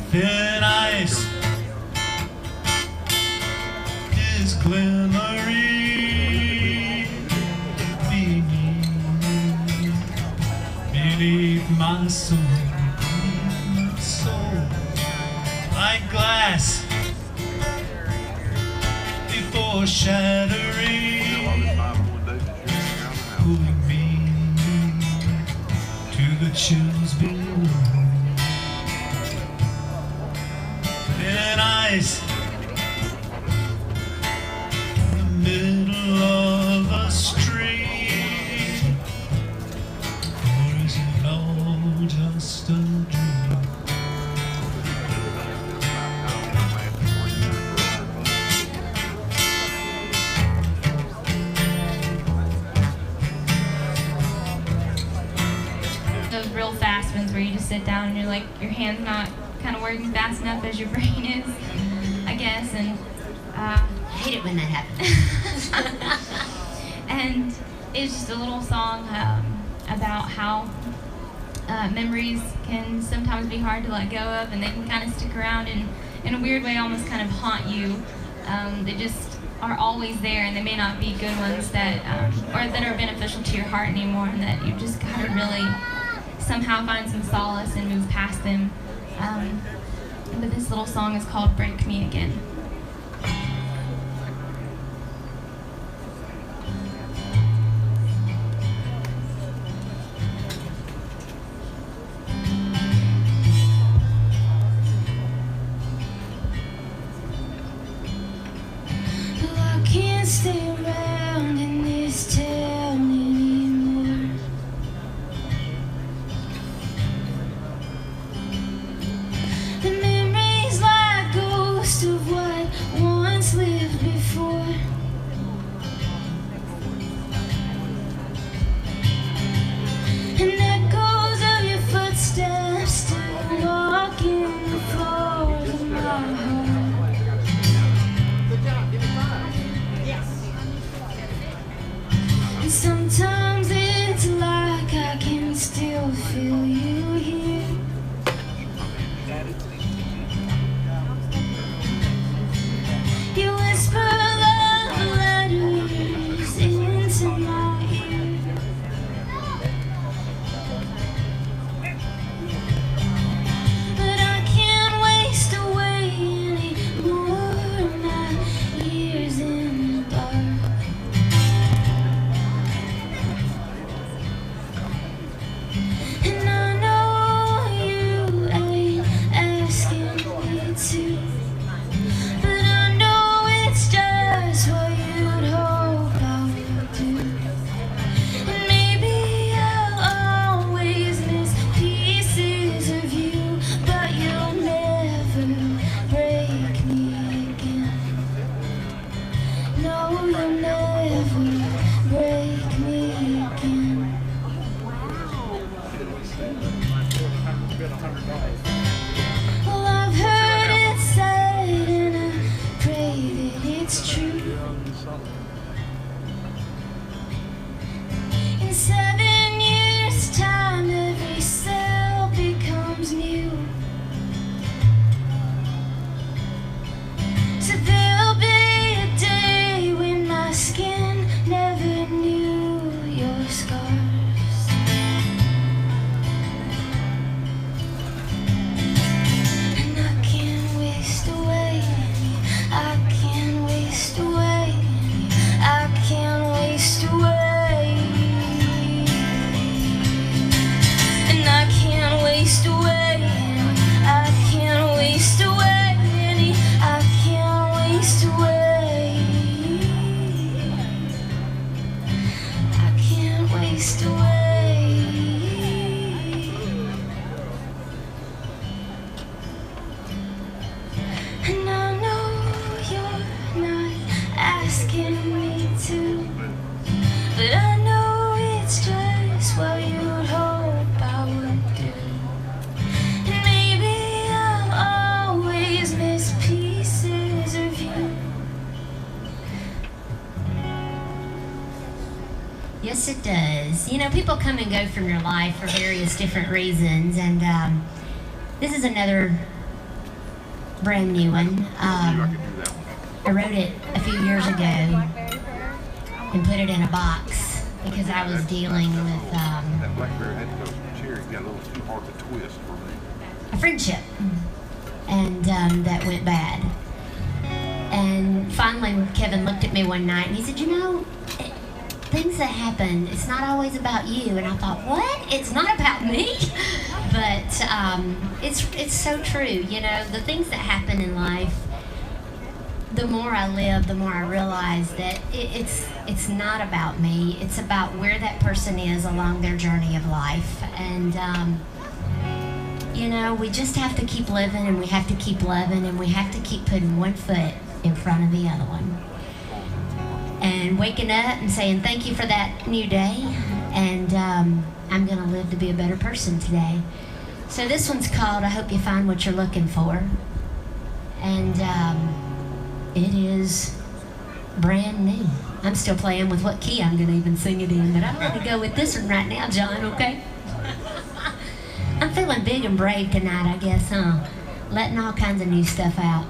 Thin ice is glimmering beneath my soul, like glass before shattering, pulling me to the chills below. Thin ice in the middle of a street. Or is it all just a dream? Those real fast ones where you just sit down and you're like, your hand's not kind of working fast enough as your brain is, I guess, and I hate it when that happens. and it's just a little song about how memories can sometimes be hard to let go of, and they can kind of stick around and in a weird way almost kind of haunt you. They just are always there, and they may not be good ones that or that are beneficial to your heart anymore, and that you just gotta really somehow find some solace and move past them. But this little song is called "Break Me Again." I can't stay around in this town anymore. The memories like ghosts of what once lived before. And echoes of your footsteps still walking the floors of my heart. And sometimes it's like I can still feel you here. You whisper love letters into my ear. But I can't waste away any more of my years in the dark. And I know you ain't asking me to, but I know it's just what you'd hope I would do. And maybe I'll always miss pieces of you, but you'll never break me again. No, you'll never break me again. Well, I've heard it said, and I pray that it's true. In 7 years' time, every cell becomes new. So there'll be a day when my skin never knew your scars. And I can't waste away any, I can't waste away any, I can't waste away. And I can't waste away any, I can't waste away any, I can't waste away. I can't waste away. And I know you're not asking me to, but I know it's just what you'd hope I would do. And maybe I'll always miss pieces of you. Yes, it does. You know, people come and go from your life for various different reasons, and this is another brand new one. I wrote it a few years ago and put it in a box because I was dealing with That blackberry had to go cherry got a little too hard to twist for me. a friendship, and that went bad. And finally, Kevin looked at me one night and he said, "You know, things that happen, it's not always about you." And I thought, what? It's not about me? But it's so true. You know, the things that happen in life, the more I live, the more I realize that it's not about me. It's about where that person is along their journey of life. And you know, we just have to keep living, and we have to keep loving, and we have to keep putting one foot in front of the other one. And waking up and saying thank you for that new day, and I'm going to live to be a better person today. So this one's called I Hope You Find What You're Looking For. And it is brand new. I'm still playing with what key I'm going to even sing it in, but I'm going to go with this one right now, John, okay? I'm feeling big and brave tonight, I guess, huh? Letting all kinds of new stuff out.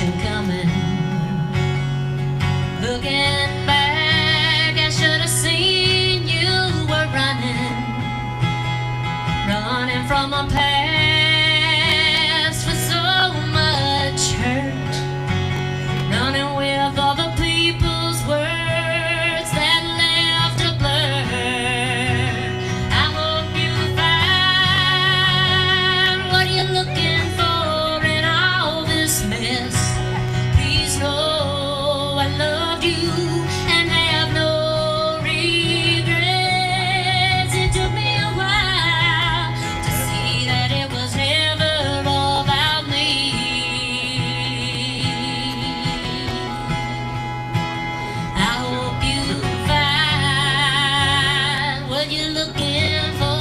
destruction coming. Looking back, I should have seen you were running from a past with so much hurt, running with all the people's words that left a blur. I hope you find what you're looking for in all this mess. Please know I loved you and have no regrets. It took me a while to see that it was never all about me. I hope you find what you're looking for.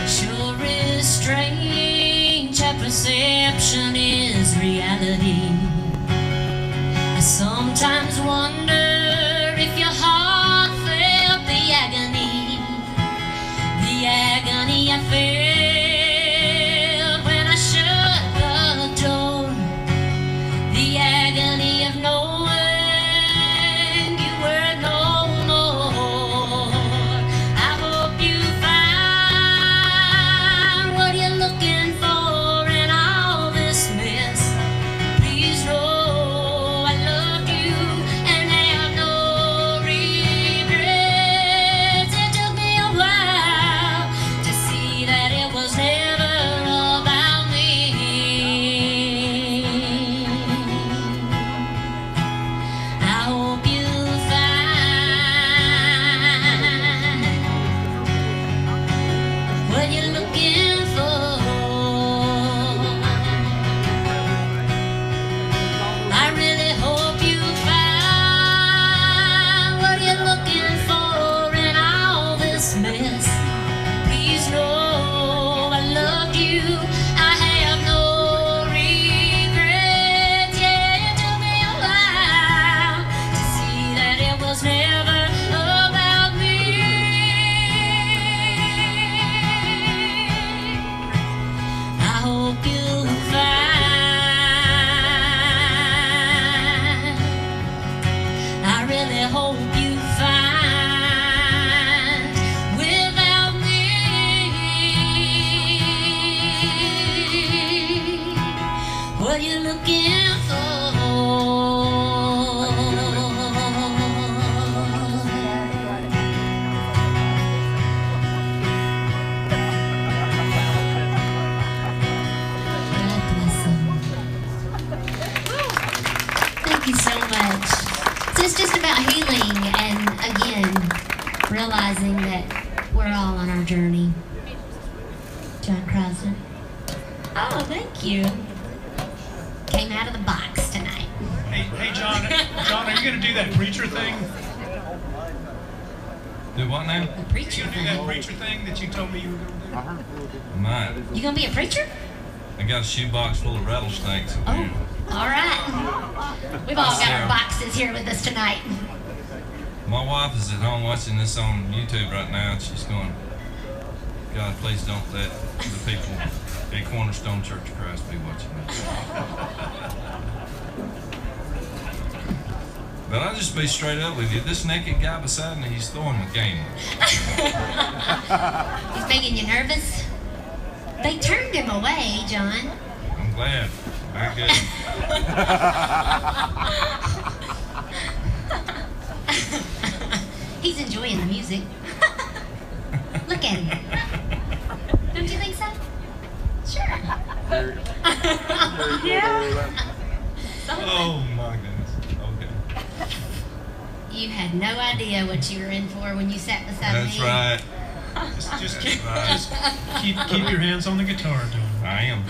Sure is strange how perception is reality. I sometimes wonder if your heart felt the agony I felt when I shut the door, the agony of knowing you were no more. I hope you find what you're looking for in all this mess. Please know I loved you and have no regrets. It took me a while to see that it was never about me. I hope you find what you're looking for. I really hope you find what you're looking for in all this mess. Please know I loved you. I have no regrets. Yeah, it took me a while to see that it was never about me. I hope you find, I really hope you find without me what you're looking for. God bless them. Thank you so much. So it's just about healing and, again, realizing that we're all on our journey. John Crosby. Oh, thank you. Came out of the box tonight. Hey, John, are you going to do that preacher thing? Do what now? The You preacher. going to do that preacher thing that you told me you were going to do? Might. You gonna be a preacher? I got a shoebox full of rattlesnakes in Oh, here. all right. We've all got our boxes here with us tonight. My wife is at home watching this on YouTube right now, and she's going, God, please don't let the people at Cornerstone Church of Christ be watching this. But I'll just be straight up with you. This naked guy beside me, he's throwing the game. He's making you nervous? They turned him away, John. I'm glad. Very good. He's enjoying the music. Look at him. Don't you think so? Sure. Yeah. Oh my goodness. Okay. You had no idea what you were in for when you sat beside me. That's right. Just That's right. keep your hands on the guitar, John. I am.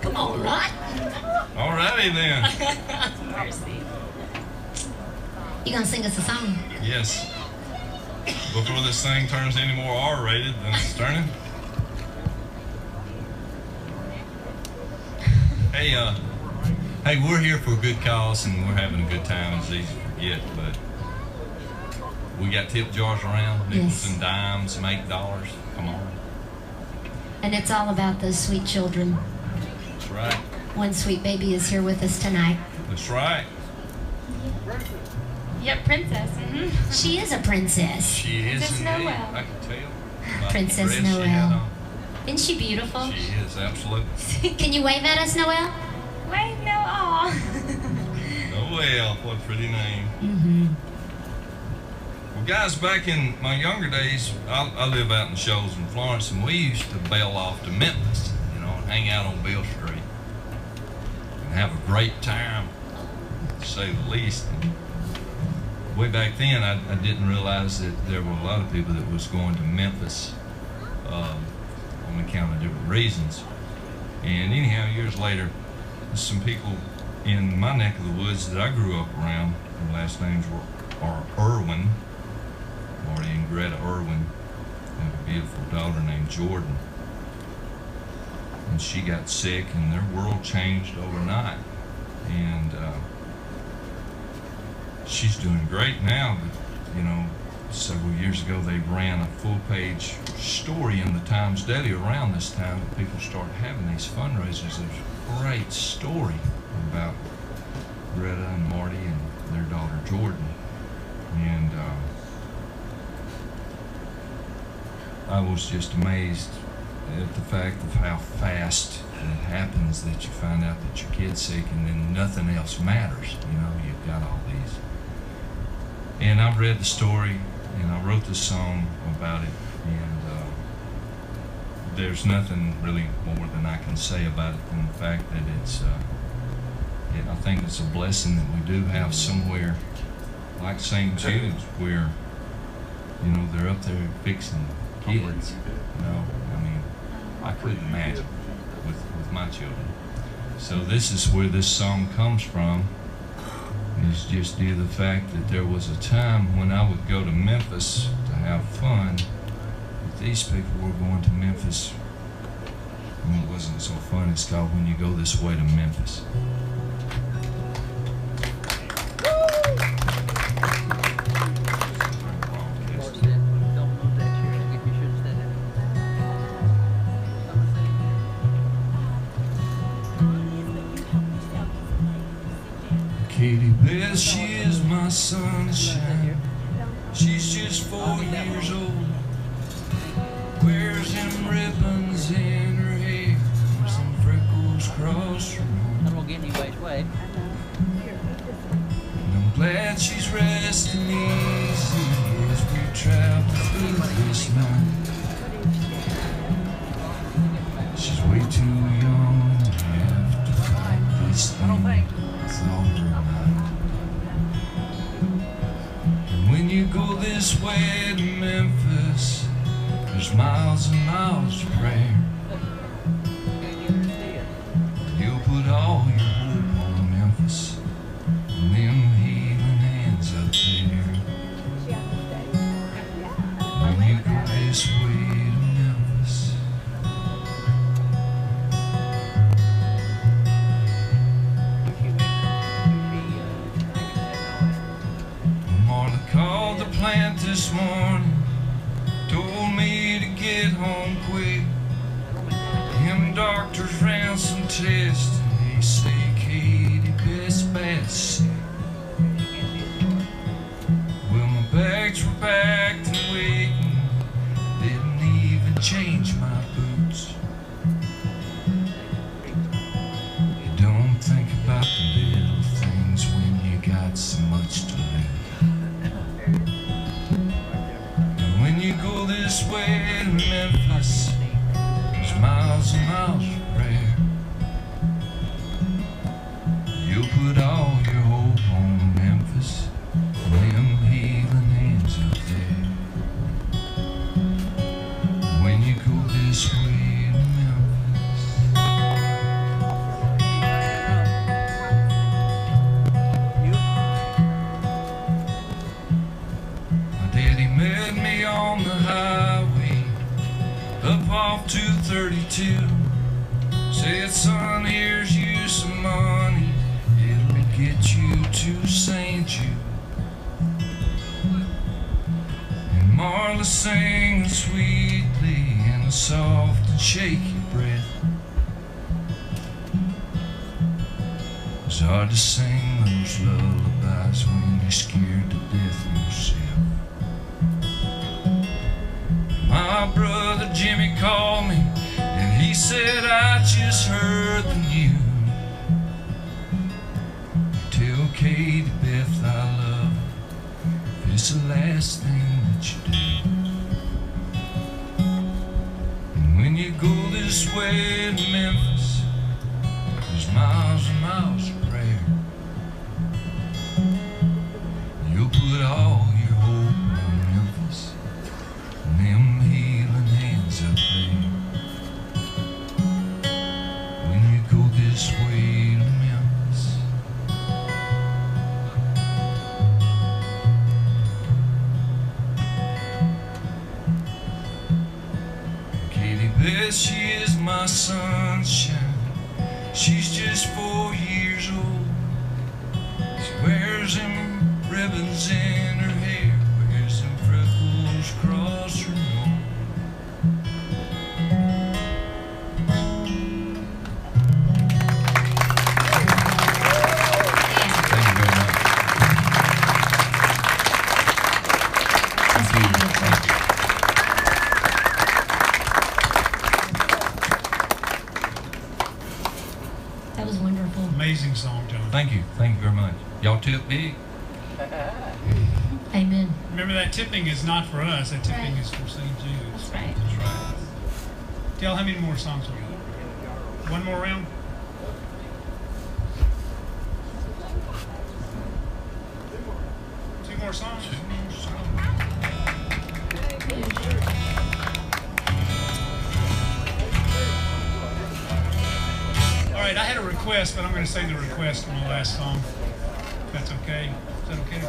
Come on, Rod. Alrighty then. You gonna sing us a song? Yes. Before this thing turns any more R-rated than it's turning. Hey, we're here for a good cause and we're having a good time. It's easy to forget, but we got tip jars around, nickels Yes. and dimes, some $8. Come on. And it's all about those sweet children. That's right. One sweet baby is here with us tonight. That's right. Yep, princess. Mm-hmm. She is a princess. She is Princess indeed. Noel. I can tell. By the Princess dress she had Noel. on. Isn't she beautiful? She is, absolutely. Can you wave at us, Noel? Wait, no, aw. Noel, what a pretty name. Mm-hmm. Well, guys, back in my younger days, I live out in Shoals in Florence, and we used to bail off to Memphis, you know, and hang out on Beale Street and have a great time, to say the least. And way back then, I didn't realize that there were a lot of people that was going to Memphis on account of different reasons. And anyhow, years later, some people in my neck of the woods that I grew up around, their last names are Irwin, Marty and Greta Irwin, have a beautiful daughter named Jordan. And she got sick, and their world changed overnight. And she's doing great now, but you know, several years ago they ran a full-page story in the Times Daily around this time that people started having these fundraisers. There's a great story about Greta and Marty and their daughter Jordan. And I was just amazed at the fact of how fast it happens that you find out that your kid's sick and then nothing else matters. You know, you've got all these. And I read the story and I wrote this song about it, and there's nothing really more than I can say about it than the fact that I think it's a blessing that we do have somewhere like St. Jude's where, you know, they're up there fixing kids. You know, I mean, I couldn't imagine with my children. So this is where this song comes from. Is just due to the fact that there was a time when I would go to Memphis to have fun, but these people were going to Memphis when it wasn't so fun. It's called When You Go This Way to Memphis. Katie Bell, she is my sunshine. She's just 4 years old. Wears them ribbons in her hair, some freckles across her nose. I won't get any way. And I'm glad she's resting easy as we travel through this night. She's way too young to have to fight this thing with all her might. And when you go this way to Memphis, there's miles and miles of prayer. You'll put all your hope on Memphis and them healing hands up there. When you go this way to Memphis, Marla called the plant this morning, told me to get home quick. Him doctors ran some tests and they say Katie best sick. Well, my bags were packed and waiting, didn't even change my boots. You don't think about the little things when you got so much to lose. And when you go this way to Memphis, there's miles and miles of prayer. You'll put all your hope on Memphis and them healing hands up there. When you go this way to Memphis, my daddy met me on the highway up off 232. Said, son, here's you some money, it'll get you to St. Jude. And Marla singing sweetly in a soft and shaky breath. It's hard to sing those lullabies when you're scared to death yourself. My brother Jimmy called me and he said, I just heard the news. Tell Katie Beth I love her, if it's the last thing that you do. And when you go this way to Memphis, there's miles and miles of prayer. You'll put all your hope on Memphis and them healing hands up there. When you go this way to Memphis, Katie Beth, she is my sunshine. She's just 4 years old. She wears them ribbons in her hair, wears them freckles across her nose. Thank you very much. That's beautiful. That was wonderful. Amazing song, John. Thank you very much. Y'all tip big. Amen. Remember that tipping is not for us. That tipping Right. is for St. Jude's. That's right. That's right. Tell how many more songs we got? One more round? Two more songs? All right, I had a request, but I'm going to say the request on the last song. If that's okay. Is that okay?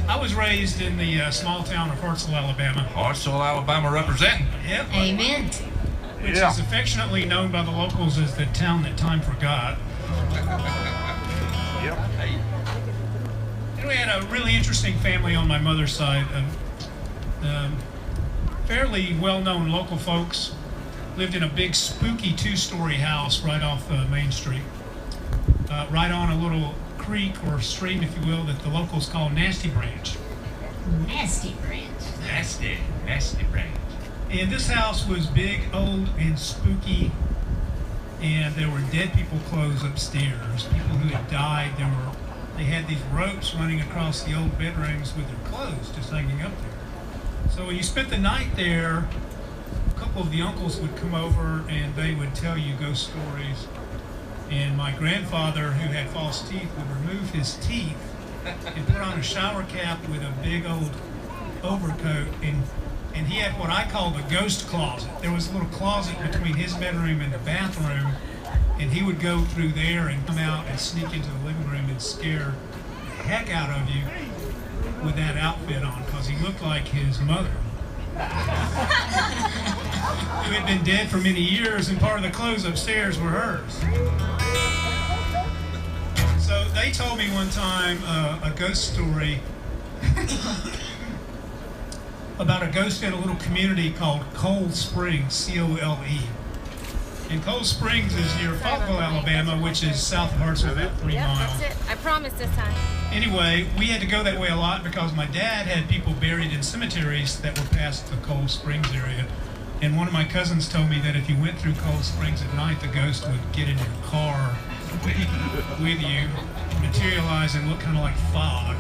I was raised in the small town of Hartselle, Alabama. Hartselle, Alabama representing. Yep. Amen. Which is affectionately known by the locals as the town that time forgot. Yep. And we had a really interesting family on my mother's side. Fairly well-known local folks lived in a big spooky two-story house right off Main Street, right on a little creek or stream, if you will, that the locals call Nasty Branch. Nasty Branch. Nasty branch. And this house was big, old, and spooky, and there were dead people clothes upstairs, people who had died. They had these ropes running across the old bedrooms with their clothes just hanging up there. So when you spent the night there, a couple of the uncles would come over and they would tell you ghost stories. And my grandfather, who had false teeth, would remove his teeth and put on a shower cap with a big old overcoat, and he had what I call the ghost closet. There was a little closet between his bedroom and the bathroom, and he would go through there and come out and sneak into the living room and scare the heck out of you with that outfit on, because he looked like his mother, who had been dead for many years, and part of the clothes upstairs were hers. So they told me one time a ghost story about a ghost in a little community called Cold Springs, C-O-L-E. And Cold Springs is near Fayetteville, Alabama, which is south of Hartselle, about 3 Yep, miles. that's it. I promise this time. Anyway, we had to go that way a lot because my dad had people buried in cemeteries that were past the Cold Springs area. And one of my cousins told me that if you went through Cold Springs at night, the ghost would get in your car with you, materialize, and look kind of like fog.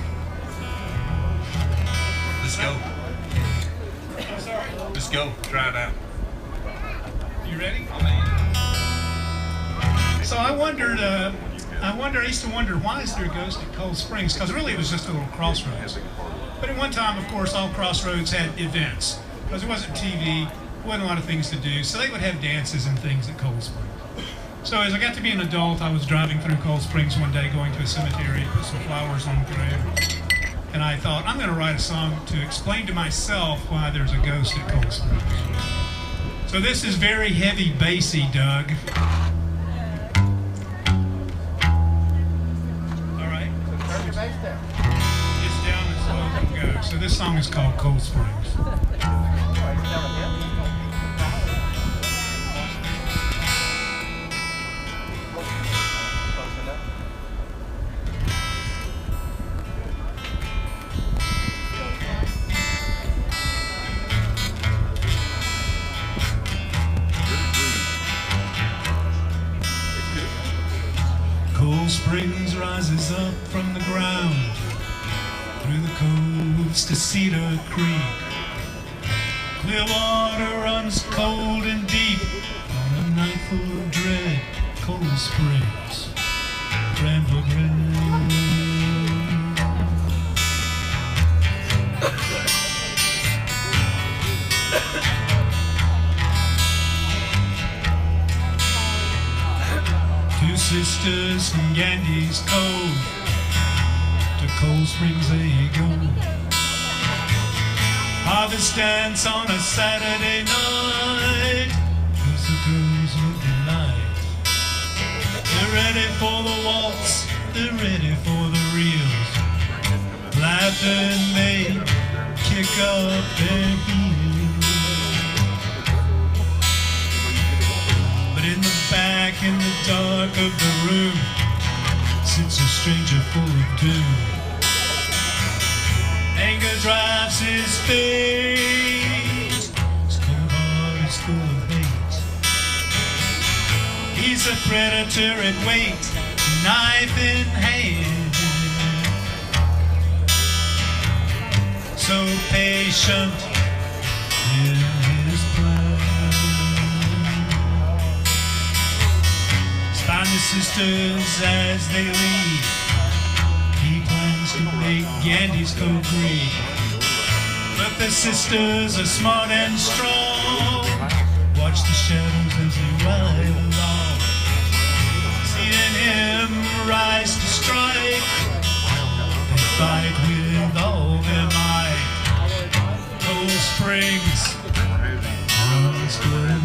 Let's go. Let's go. Try it out. You ready? So I used to wonder, why is there a ghost at Cold Springs? Because really it was just a little crossroads. But at one time, of course, all crossroads had events. Because it wasn't TV, wasn't a lot of things to do. So they would have dances and things at Cold Springs. So as I got to be an adult, I was driving through Cold Springs one day, going to a cemetery, put some flowers on the grave. And I thought, I'm going to write a song to explain to myself why there's a ghost at Cold Springs. So this is very heavy bassy, Doug. All right. So this song is called Cold Springs. Cold Springs rises up from the ground through the coves to Cedar Creek. Clear water runs cold and deep on a night full of dread. Cold Springs, Rambler Glen. Two sisters from Gandy's Cove to Cold Springs they go. Harvest dance on a Saturday night, 'cause the girls look delight. They're ready for the waltz, they're ready for the reels. Laugh and they kick up their heels. But in the back, in the dark of the room, sits a stranger full of doom. Anger drives his fate. His cold heart is full of hate. He's a predator at wait, knife in hand. So patient in his plan. Find the sisters as they leave. He plans to make Gandy's Cove green. But the sisters are smart and strong. Watch the shadows as they ride along. Seeing him rise to strike, they fight with all their might. Cold Springs runs good.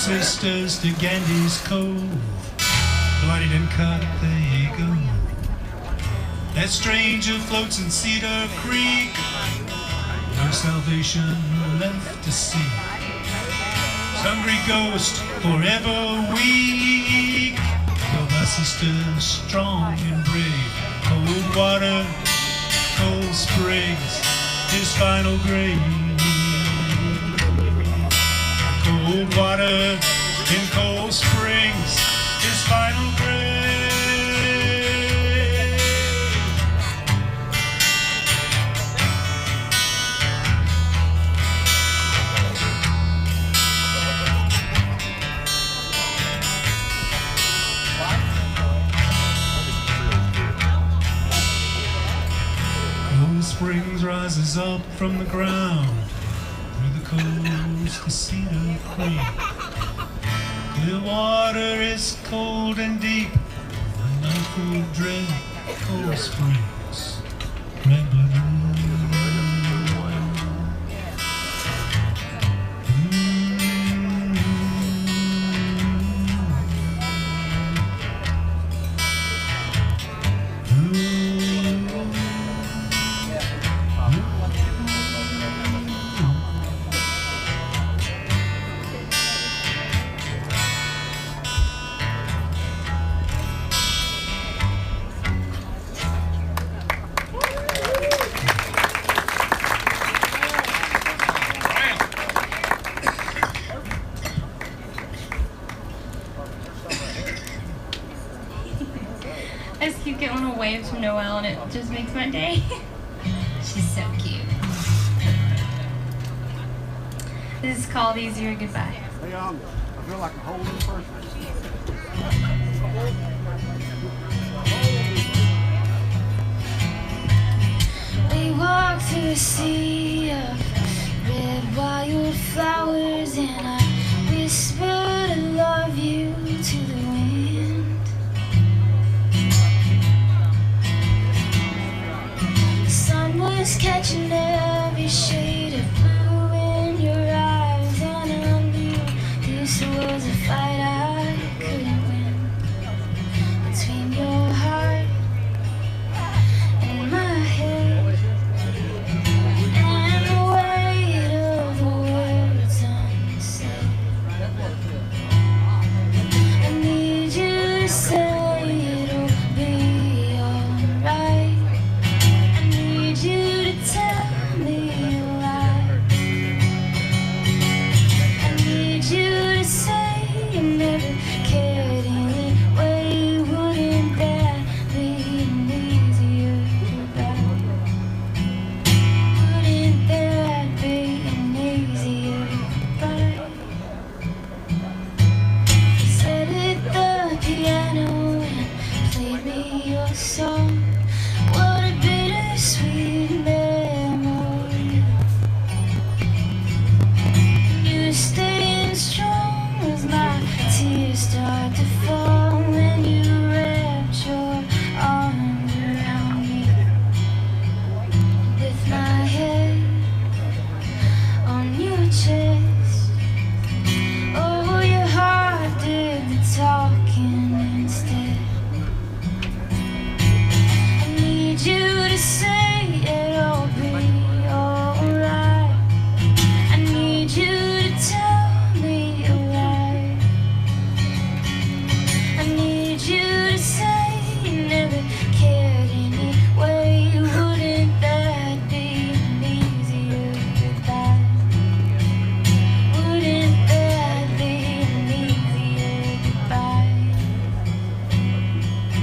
Sisters to Gandy's Cove, bloodied and cut they go. That stranger floats in Cedar Creek, no salvation left to seek. Hungry ghost, forever weak. Though my sister's strong and brave. Cold water, Cold Springs, his final grave. Cold water in Cold Springs, his final grave. Cold Springs rises up from the ground through the coast to Cedar Creek. Clear water is cold and deep, a night full of dread. Cold Springs, Rambler Glen. I just keep getting little waves from Noelle, and it just makes my day. She's so cute. This is called Easier Goodbye. Hey, I feel like a whole new person. We walk through a sea of red wildflowers, and I whispered I love you to the wind. The sun was catching every shade of blue in your eyes, and I knew this was a fight I couldn't win. Between your heart and my head, and the weight of the words unsaid, I need you to say it'll be alright. I need you to tell me a lie. I need you to say you never cared anyway. Wouldn't that be an easier goodbye? Wouldn't that be an easier goodbye? You sat at the piano and played me your song. What a bittersweet memory. You're staying strong as my tears start to fall, when you wrapped your arms around me. With my head on your chest, oh, your heart did the talking instead. I need you to say it'll be alright. I need you to tell me a lie. I need you to say you never cared anyway. Wouldn't that be an easier goodbye? Wouldn't that be an easier goodbye?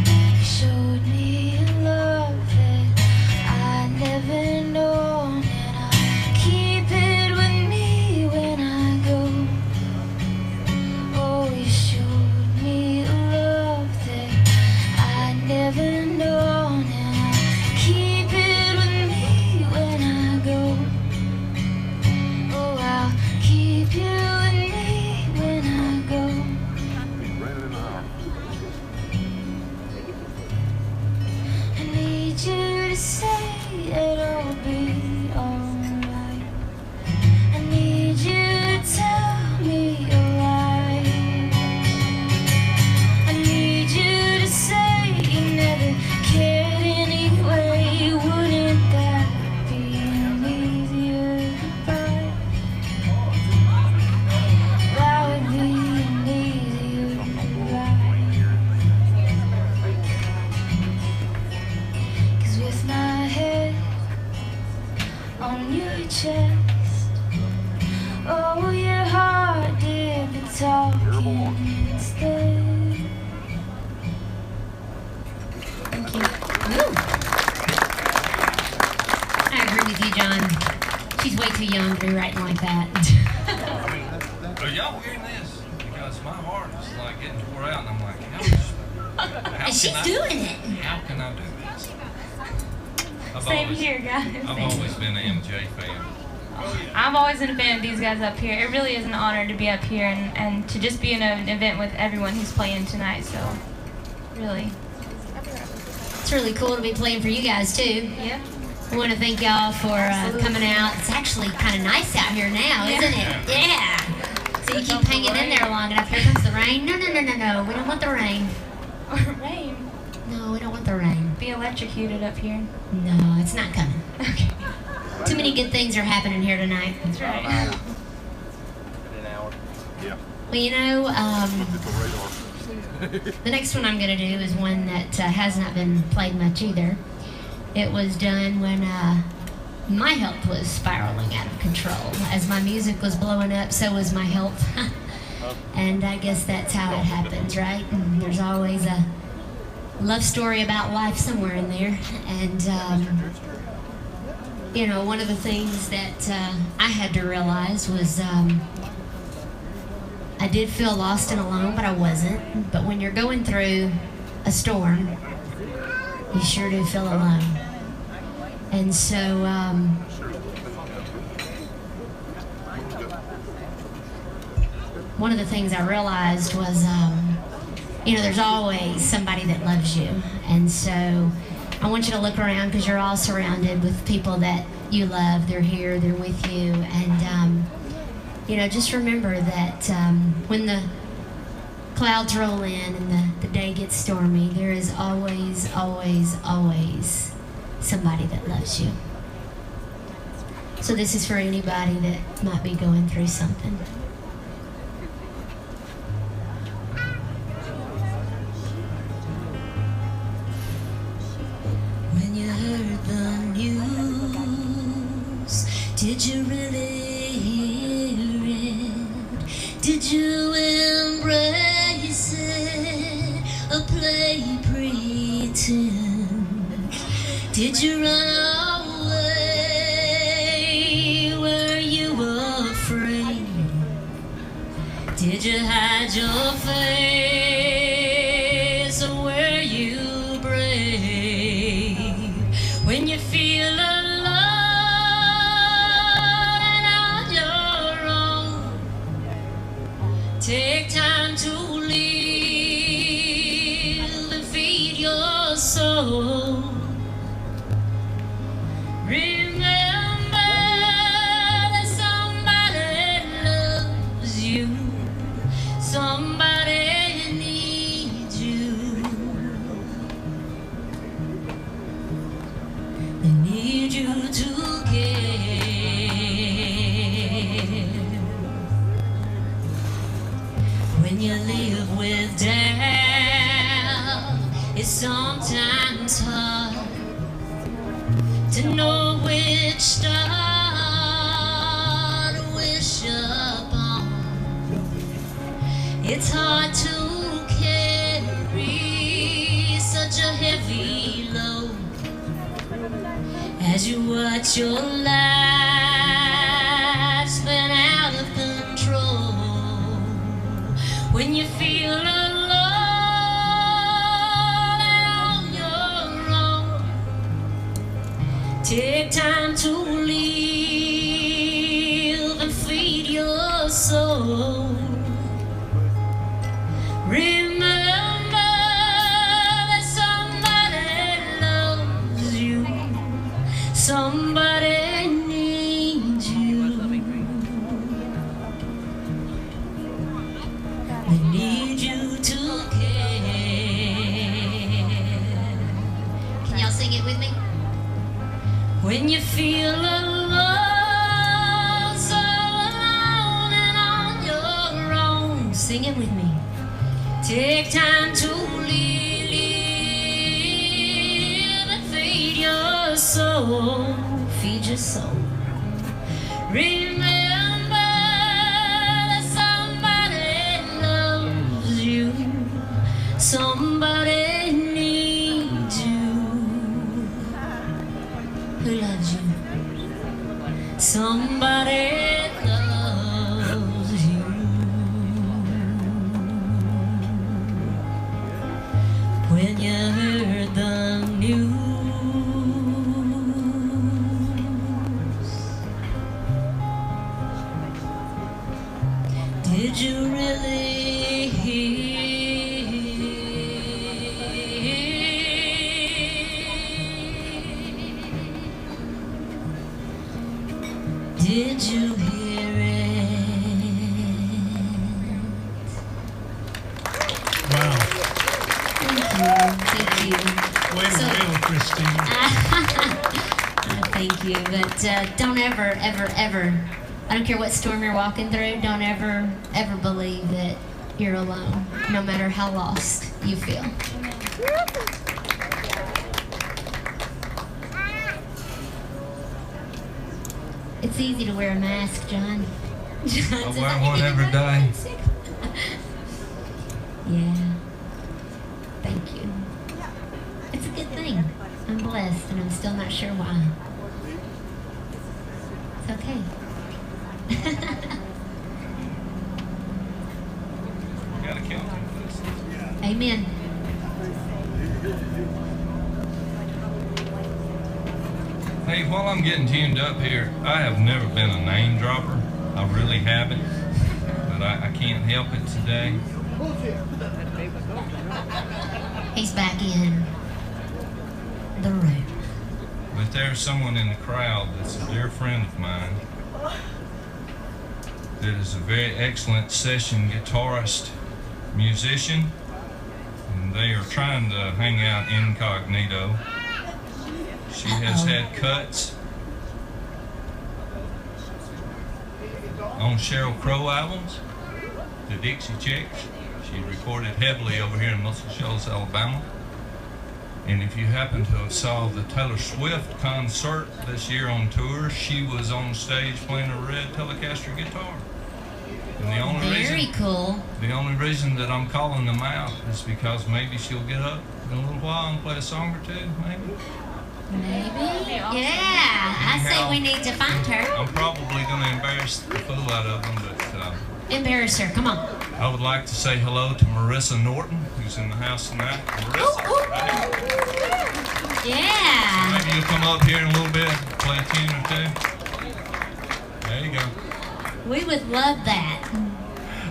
You showed me a love that I never known, and I keep it with me when I go. Oh, you showed me a love that I never known, and I keep it with me when I go. Oh, I'll keep you with me when I go. Raining in the house. I need you to say it'll be alright. I need you to tell me a lie. I need you to say you never cared anyway. Wouldn't that be an easier goodbye? That would be an easier goodbye. 'Cause with my head on your chest, oh, your heart did the talking instead. Thank you. Woo. I agree with you, John. She's way too young to be writing like that. Are y'all hearing this? Because my heart is like getting tore out, and I'm like, how And she's can I, doing it. How can I do this? Same here, guys. I've always been an MJ fan. I've always been a fan of these guys up here. It really is an honor to be up here and to just be in an event with everyone who's playing tonight. So, really. It's really cool to be playing for you guys, too. Yeah. I want to thank y'all for coming out. It's actually kind of nice out here now, isn't it? Yeah. So you keep hanging in there long enough. Here comes the rain. No. We don't want the rain. Or rain. No, we don't want the rain. Be electrocuted up here. No, it's not coming. Okay. Too many good things are happening here tonight. That's right. In an hour. Yeah. Well, you know, It's a radar. the next one I'm going to do is one that has not been played much either. It was done when my health was spiraling out of control. As my music was blowing up, so was my health. And I guess that's how it happens, right? And there's always a love story about life somewhere in there. And, you know, one of the things that I had to realize was I did feel lost and alone, but I wasn't. But when you're going through a storm, you sure do feel alone. And so one of the things I realized was, there's always somebody that loves you. And so I want you to look around because you're all surrounded with people that you love. They're here, they're with you. And, just remember that when the clouds roll in and the day gets stormy, there is always, always, always somebody that loves you. So this is for anybody that might be going through something. When you heard the news, did you really hear it? Did you embrace it or play pretend? Did you run away? Were you afraid? Did you hide your face or were you brave? When you feel alone and on your own, take time to live and feed your soul. Remember that somebody loves you, somebody needs you. They need you to care. When you live with doubt, it's sometimes hard to know which star to wish upon. It's hard to carry such a heavy load as you watch your life spin out of control. When you feel alone and on your own, take time to live and feed your soul. Remember that somebody loves you, somebody needs you. They need you to care. Can y'all sing it with me? When you feel alone, so alone and on your own, Sing it with me. take time to live and feed your soul. Feed your soul. Remember that somebody loves you, somebody needs you. Who loves you? Somebody loves you. When you heard the news, did you really hear? Did you hear it? Wow. Thank you. Way to So- wail, Christine. Thank you. But don't ever, ever, ever, I don't care what storm you're walking through, don't ever, ever believe that you're alone, no matter how lost you feel. It's easy to wear a mask, John. John I says, wear "I one need every to day." mask." Yeah. Thank you. It's a good thing. I'm blessed, and I'm still not sure why. It's okay. Gotta count them. Amen. Hey, while I'm getting tuned up here, I have never been a name dropper. I really haven't. But but I can't help it today. He's back in the room. But there's someone in the crowd that's a dear friend of mine that is a very excellent session guitarist, musician, and they are trying to hang out incognito. She has had cuts on Sheryl Crow albums, the Dixie Chicks. She recorded heavily over here in Muscle Shoals, Alabama. And if you happen to have saw the Taylor Swift concert this year on tour, she was on stage playing a red Telecaster guitar. And the only reason that I'm calling them out is because maybe she'll get up in a little while and play a song or two, maybe. Maybe? Yeah, I say we need to find her. I'm probably going to embarrass the fool out of them, but Embarrass her, come on. I would like to say hello to Marissa Norton, who's in the house tonight. Marissa, right here. Yeah. Maybe you'll come up here in a little bit and play a tune or two. There you go. We would love that.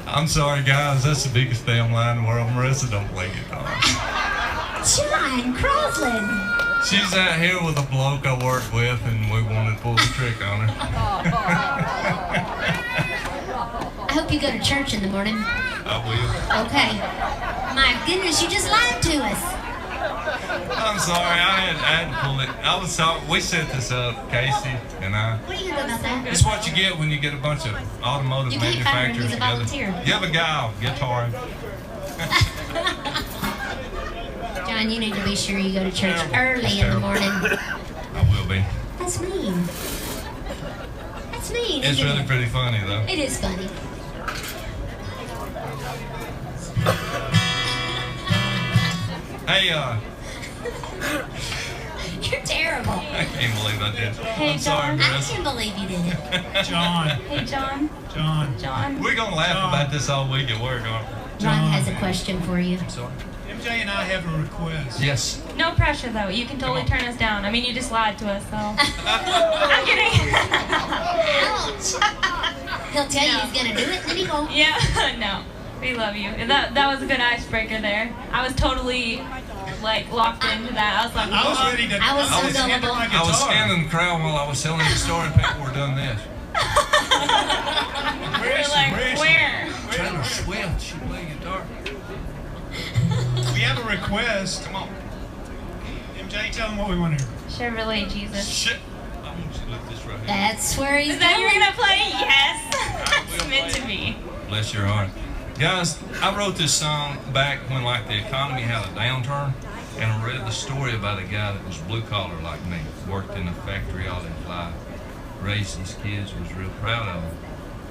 I'm sorry, guys. That's the biggest damn lie in the world. Marissa don't play guitar. John Crosland. She's out here with a bloke I work with, and we wanted to pull the trick on her. I hope you go to church in the morning. I will. Okay. My goodness, you just lied to us. I'm sorry. I had pulled it. I was sorry. We set this up, Casey and I. What are you gonna do about that? It's what you get when you get a bunch of automotive You can't fire him, manufacturers he's a together. volunteer. You have a guy guitar. John, you need to be sure you go to church early in the morning. I will be. That's mean. That's mean. It's isn't really it? pretty funny though. It is funny. Hey, You're terrible. I can't believe I did. Hey, I'm sorry, John. I Marissa. can't believe you did it. John, Hey, John. John, John. We're gonna laugh John. about this all week at work, aren't we? Ron has a question for you. Sorry. MJ and I have a request. Yes. No pressure, though. You can totally Come on. turn us down. I mean, you just lied to us, so. I'm kidding. Ouch. He'll tell you he's gonna do it, then he won't. Yeah, no. We love you. That was a good icebreaker there. I was totally, like, locked into that. I was like, I was ready to. I was so handing gullible. my I was guitar. standing in the crowd while I was telling the story, and people were doing this. Where We're is she? like, Where is she? where? Taylor Swift, she played guitar. We have a request. Come on. MJ, tell them what we want to hear. Chevrolet Jesus. Shit. I want you to look this right here. That's where he's Is that you're going. gonna play? Yes. will It's meant play to be. Bless your heart. Guys, I wrote this song back when like the economy had a downturn, and I read the story about a guy that was blue collar like me, worked in a factory all his life, raised his kids, was real proud of them.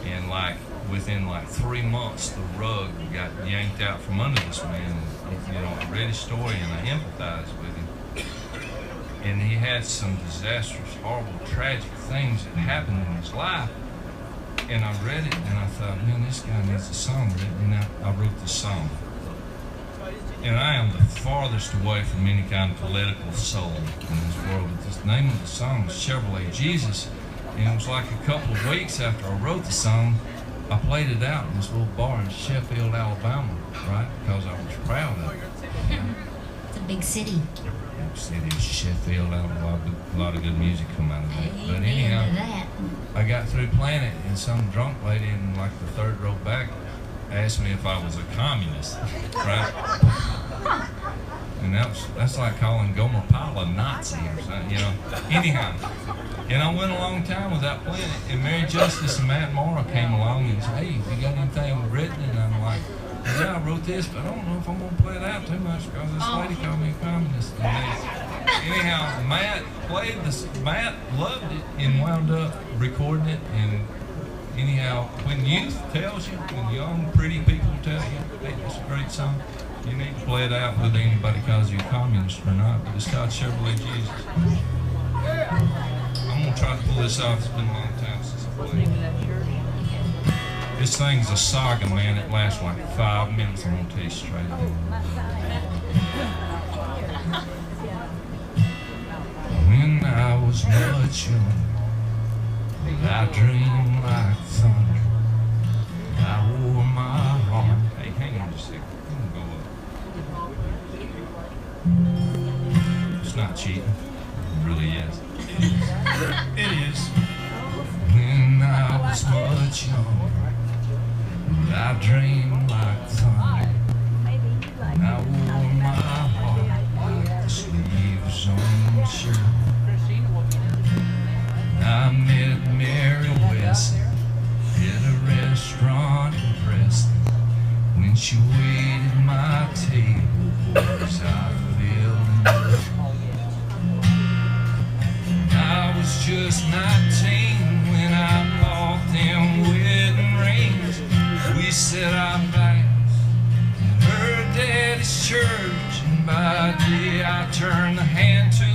And like within like 3 months, the rug got yanked out from under this man. You know, I read his story and I empathized with him. And he had some disastrous, horrible, tragic things that happened in his life. And I read it and I thought, man, this guy needs a song written. And I wrote this song. And I am the farthest away from any kind of political soul in this world. But the name of the song is Chevrolet Jesus. And it was like a couple of weeks after I wrote the song, I played it out in this little bar in Sheffield, Alabama, right? Because I was proud of it. It's a big city. Big city, Sheffield, Alabama. A lot of good music come out of that. But Amen anyhow, to that. I got through playing it, and some drunk lady in like the third row back asked me if I was a communist, right? And that's like calling Gomer Pyle a Nazi or something, you know. Anyhow, and I went a long time without playing it, and Mary Justice and Matt Morrow came along and said, hey, you got anything written? And I'm like, yeah, I wrote this, but I don't know if I'm going to play it out too much because this lady called me a communist. Anyhow, Matt played this. Matt loved it and wound up recording it. And anyhow, when youth tells you, when young, pretty people tell you, hey, it's a great song, you need to play it out whether anybody calls you a communist or not. But it's called Chevrolet Jesus. I'm going to try to pull this off. It's been a long time since I played it. This thing's a saga, man. It lasts like 5 minutes. I'm going to tell you straight up. When I was much younger, I dreamed like thunder. I wore not cheating. It really is. It is. When I was much younger, I dreamed like thunder. And I wore my heart like the sleeves on my shirt. I met Mary West at a restaurant in Preston. When she waited my table, as I fell in love. I was just 19 when I bought them wedding rings. We said our vows in her daddy's church, and by day I turned the hand to.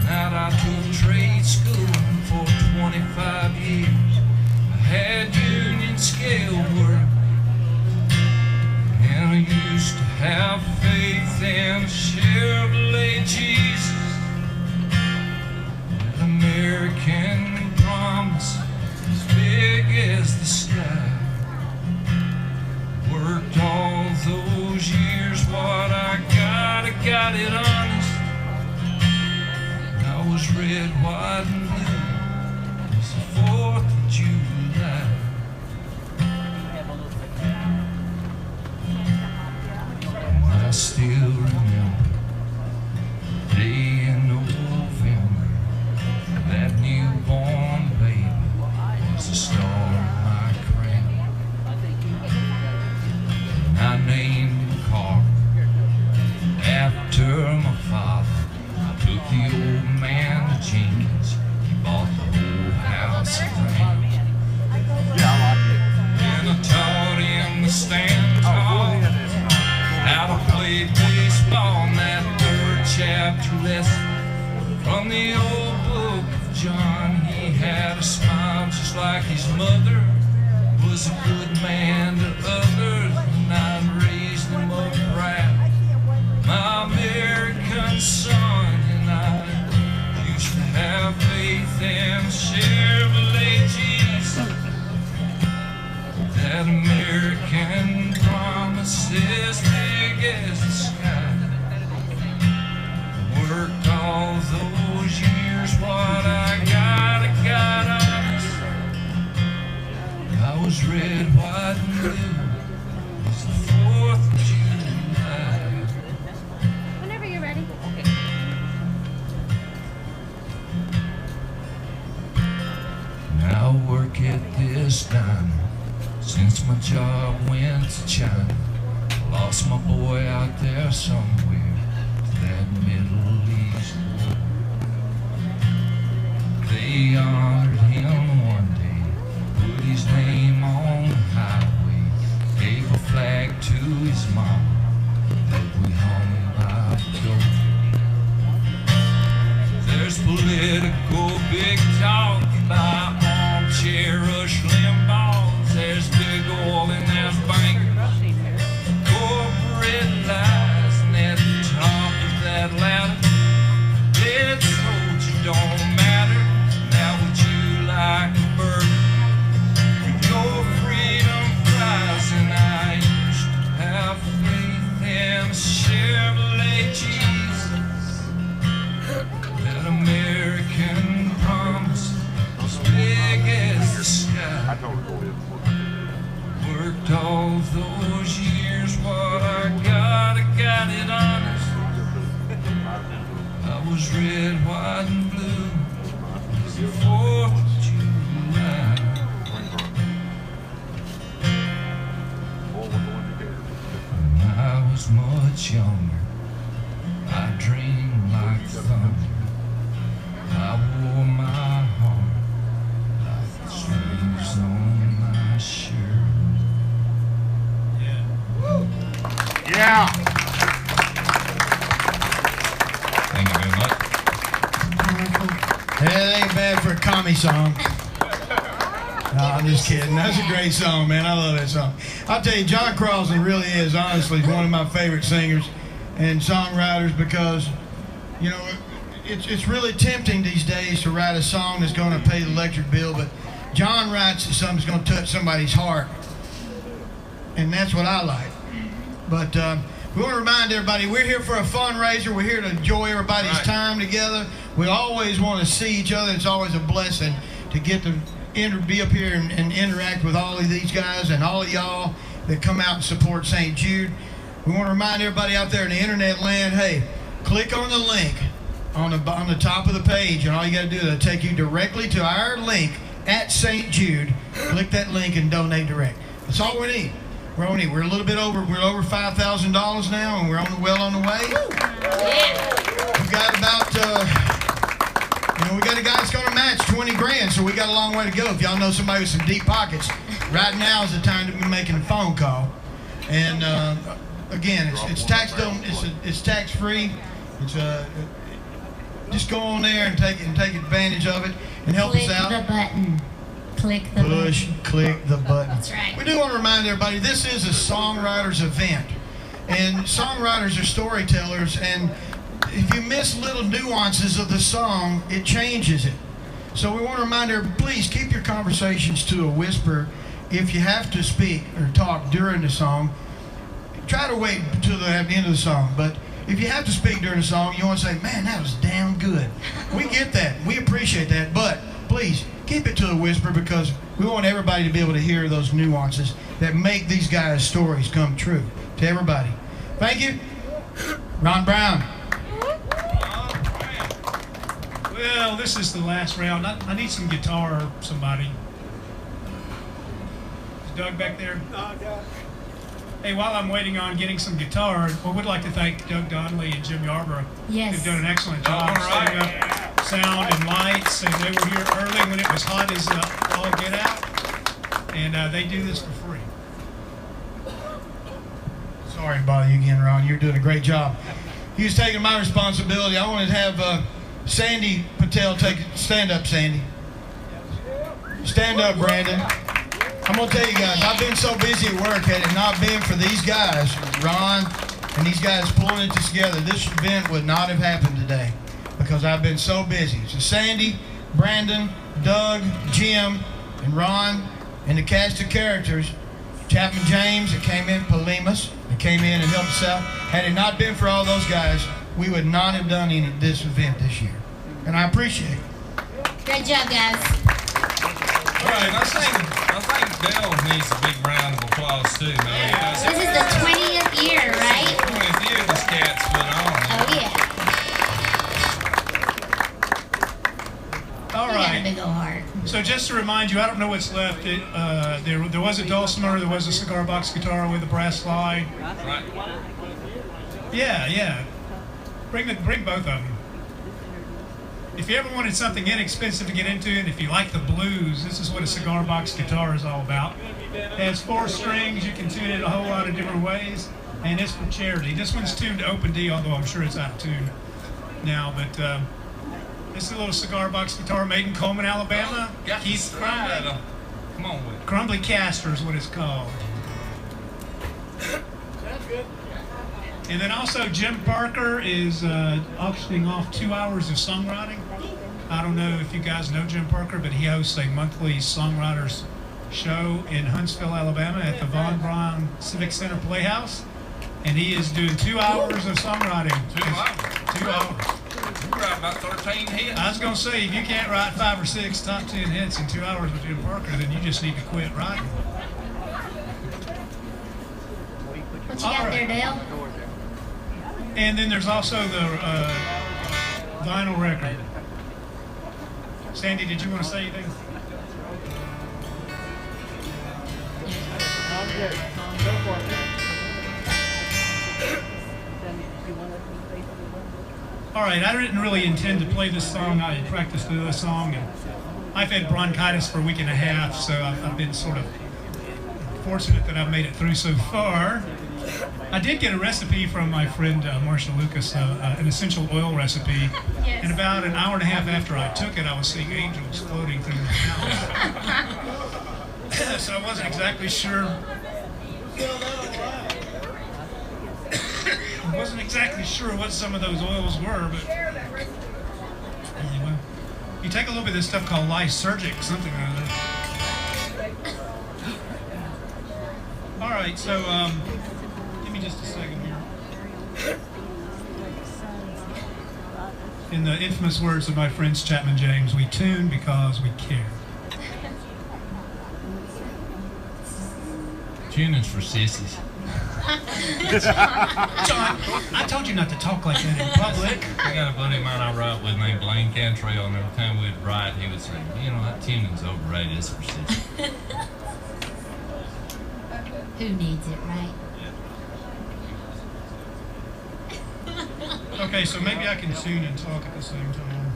Now I took trade school for 25 years. I had union scale work, and I used to have faith in a Chevrolet Jesus. That American promise as big as the sky. Worked all those years, what I got it honest. I was red, white, and blue. It's the 4th of July. And I still remember the day in November. That newborn baby was the star of my crown. And I named him Carl after my father. I took the old man to Jenkins. He bought the whole house of land. Yeah, I like it. And I taught him to stand tall, how to play baseball, and that 3rd chapter lesson from the old book of John. He had a smile just like his mother, was a good man to others, and I raised him up right, my American son. And I used to have faith in Chevrolet Jesus. That American promise is big as the sky. Worked all those years, what I got honest. I was red, white, and blue. It's the 4th of July. Whenever you're ready. Now I work at this diner since my job went to China. Lost my boy out there somewhere to that Middle East war. They honored him one day, put his name on the highway, gave a flag to his mom that we hung by the door. There's political big talk about armchair Rush Limbaughs. There's big oil and there's bankers, corporate lies, and at the top of that ladder, dead soldier don't matter. Now would you like a burger with your freedom fries? And I used to have faith in a Chevrolet Jesus. That American promise was big as the I sky. told her to go ahead. Worked all those years, what I got it honest. I was red, white, and blue. It's the 4th of July. Boy, we're going together. When I was much younger, I dreamed like thunder. I wore my heart like the sleeves on my shirt. Yeah. Thank you very much. That ain't bad for a commie song. No, I'm just kidding. That's a great song, man. I love that song. I'll tell you, John Crossley really is, honestly, one of my favorite singers and songwriters because, you know, it's really tempting these days to write a song that's going to pay the electric bill, but John writes something that's going to touch somebody's heart, and that's what I like. But We want to remind everybody we're here for a fundraiser. We're here to enjoy everybody's time together. We always want to see each other. It's always a blessing to get to be up here and interact with all of these guys and all of y'all that come out and support St. Jude. We want to remind everybody out there in the internet land, hey, click on the link on the top of the page, and all you got to do is take you directly to our link at St. Jude. Click that link and donate direct. That's all we need. We're a little bit over. We're over $5,000 now, and we're well on the way. We got about, we got a guy that's going to match 20 grand, so we got a long way to go. If y'all know somebody with some deep pockets, right now is the time to be making a phone call. And again, it's tax tax free. It's just go on there and take advantage of it and help us out. Click the button. Click the button. Click the button. That's right. We do want to remind everybody this is a songwriters event, and songwriters are storytellers. And if you miss little nuances of the song, it changes it. So we want to remind everybody, please keep your conversations to a whisper. If you have to speak or talk during the song, try to wait until the end of the song. But if you have to speak during the song, you want to say, man, that was damn good. We get that. We appreciate that. But please, keep it to a whisper, because we want everybody to be able to hear those nuances that make these guys' stories come true to everybody. Thank you. Ron Brown. Well, this is the last round. I need some guitar, somebody. Is Doug back there? Hey, while I'm waiting on getting some guitar, I would like to thank Doug Donnelly and Jim Yarborough. Yes. Who've done an excellent job setting up sound and lights, and they were here early when it was hot as all get out, and they do this for free. Sorry to bother you again, Ron. You're doing a great job. He was taking my responsibility. I wanted to have Sandy Patel stand up, Sandy. Stand up, Brandon. I'm going to tell you guys, I've been so busy at work, had it not been for these guys, Ron and these guys pulling it together, this event would not have happened today, because I've been so busy. So Sandy, Brandon, Doug, Jim, and Ron, and the cast of characters, Chapman James that came in, Palimas that came in and helped us out. Had it not been for all those guys, we would not have done this event this year. And I appreciate it. Great job, guys. All right, I think Dale needs a big round of applause too, man. This is the 20th year, right? 20th year this cat's been on. Oh, yeah. All We got a right. big old heart. So just to remind you, I don't know what's left. There was a dulcimer, there was a cigar box guitar with a brass slide. Right. Yeah. Bring both of them. If you ever wanted something inexpensive to get into, and if you like the blues, this is what a cigar box guitar is all about. It has 4 strings, you can tune it a whole lot of different ways, and it's for charity. This one's tuned to open D, although I'm sure it's out of tune now, but this is a little cigar box guitar made in Coleman, Alabama. Keith Crumbly. Come on with it. Crumbly Caster is what it's called. And then also Jim Parker is auctioning off 2 hours of songwriting. I don't know if you guys know Jim Parker, but he hosts a monthly songwriters show in Huntsville, Alabama at the Von Braun Civic Center Playhouse. And he is doing 2 hours of songwriting. 2 hours? 2 hours. You write about 13 hits. I was going to say, if you can't write 5 or 6 top 10 hits in 2 hours with Jim Parker, then you just need to quit writing. What you got there, Dale? And then there's also the vinyl record. Sandy, did you want to say anything? All right, I didn't really intend to play this song. I had practiced the other song, and I've had bronchitis for a week and a half, so I've been sort of fortunate that I've made it through so far. I did get a recipe from my friend Marcia Lucas, an essential oil recipe, and about an hour and a half after I took it, I was seeing angels floating through the house. So I wasn't exactly sure. I wasn't exactly sure what some of those oils were, but anyway, you take a little bit of this stuff called lysergic, something or other. All right, so give me just a second here. In the infamous words of my friends Chapman James, we tune because we care. Tuning's for sissies. John, I told you not to talk like that in public. I got a buddy of mine I write with named Blaine Cantrell, and every time we'd write, he would say, you know, that tuning's overrated, it's for sissies. Who needs it, right? Okay, so maybe I can tune and talk at the same time.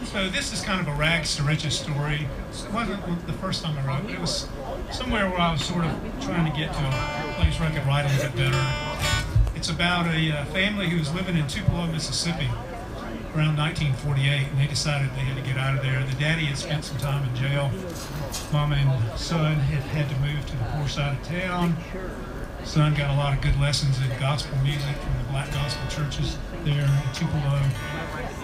So this is kind of a rags to riches story. It wasn't the first time I wrote, but it was somewhere where I was sort of trying to get to a place where I could write a little bit better. It's about a family who was living in Tupelo, Mississippi around 1948, and they decided they had to get out of there. The daddy had spent some time in jail. Mama and son had to move to the poor side of town. Son got a lot of good lessons in gospel music from the black gospel churches there in Tupelo.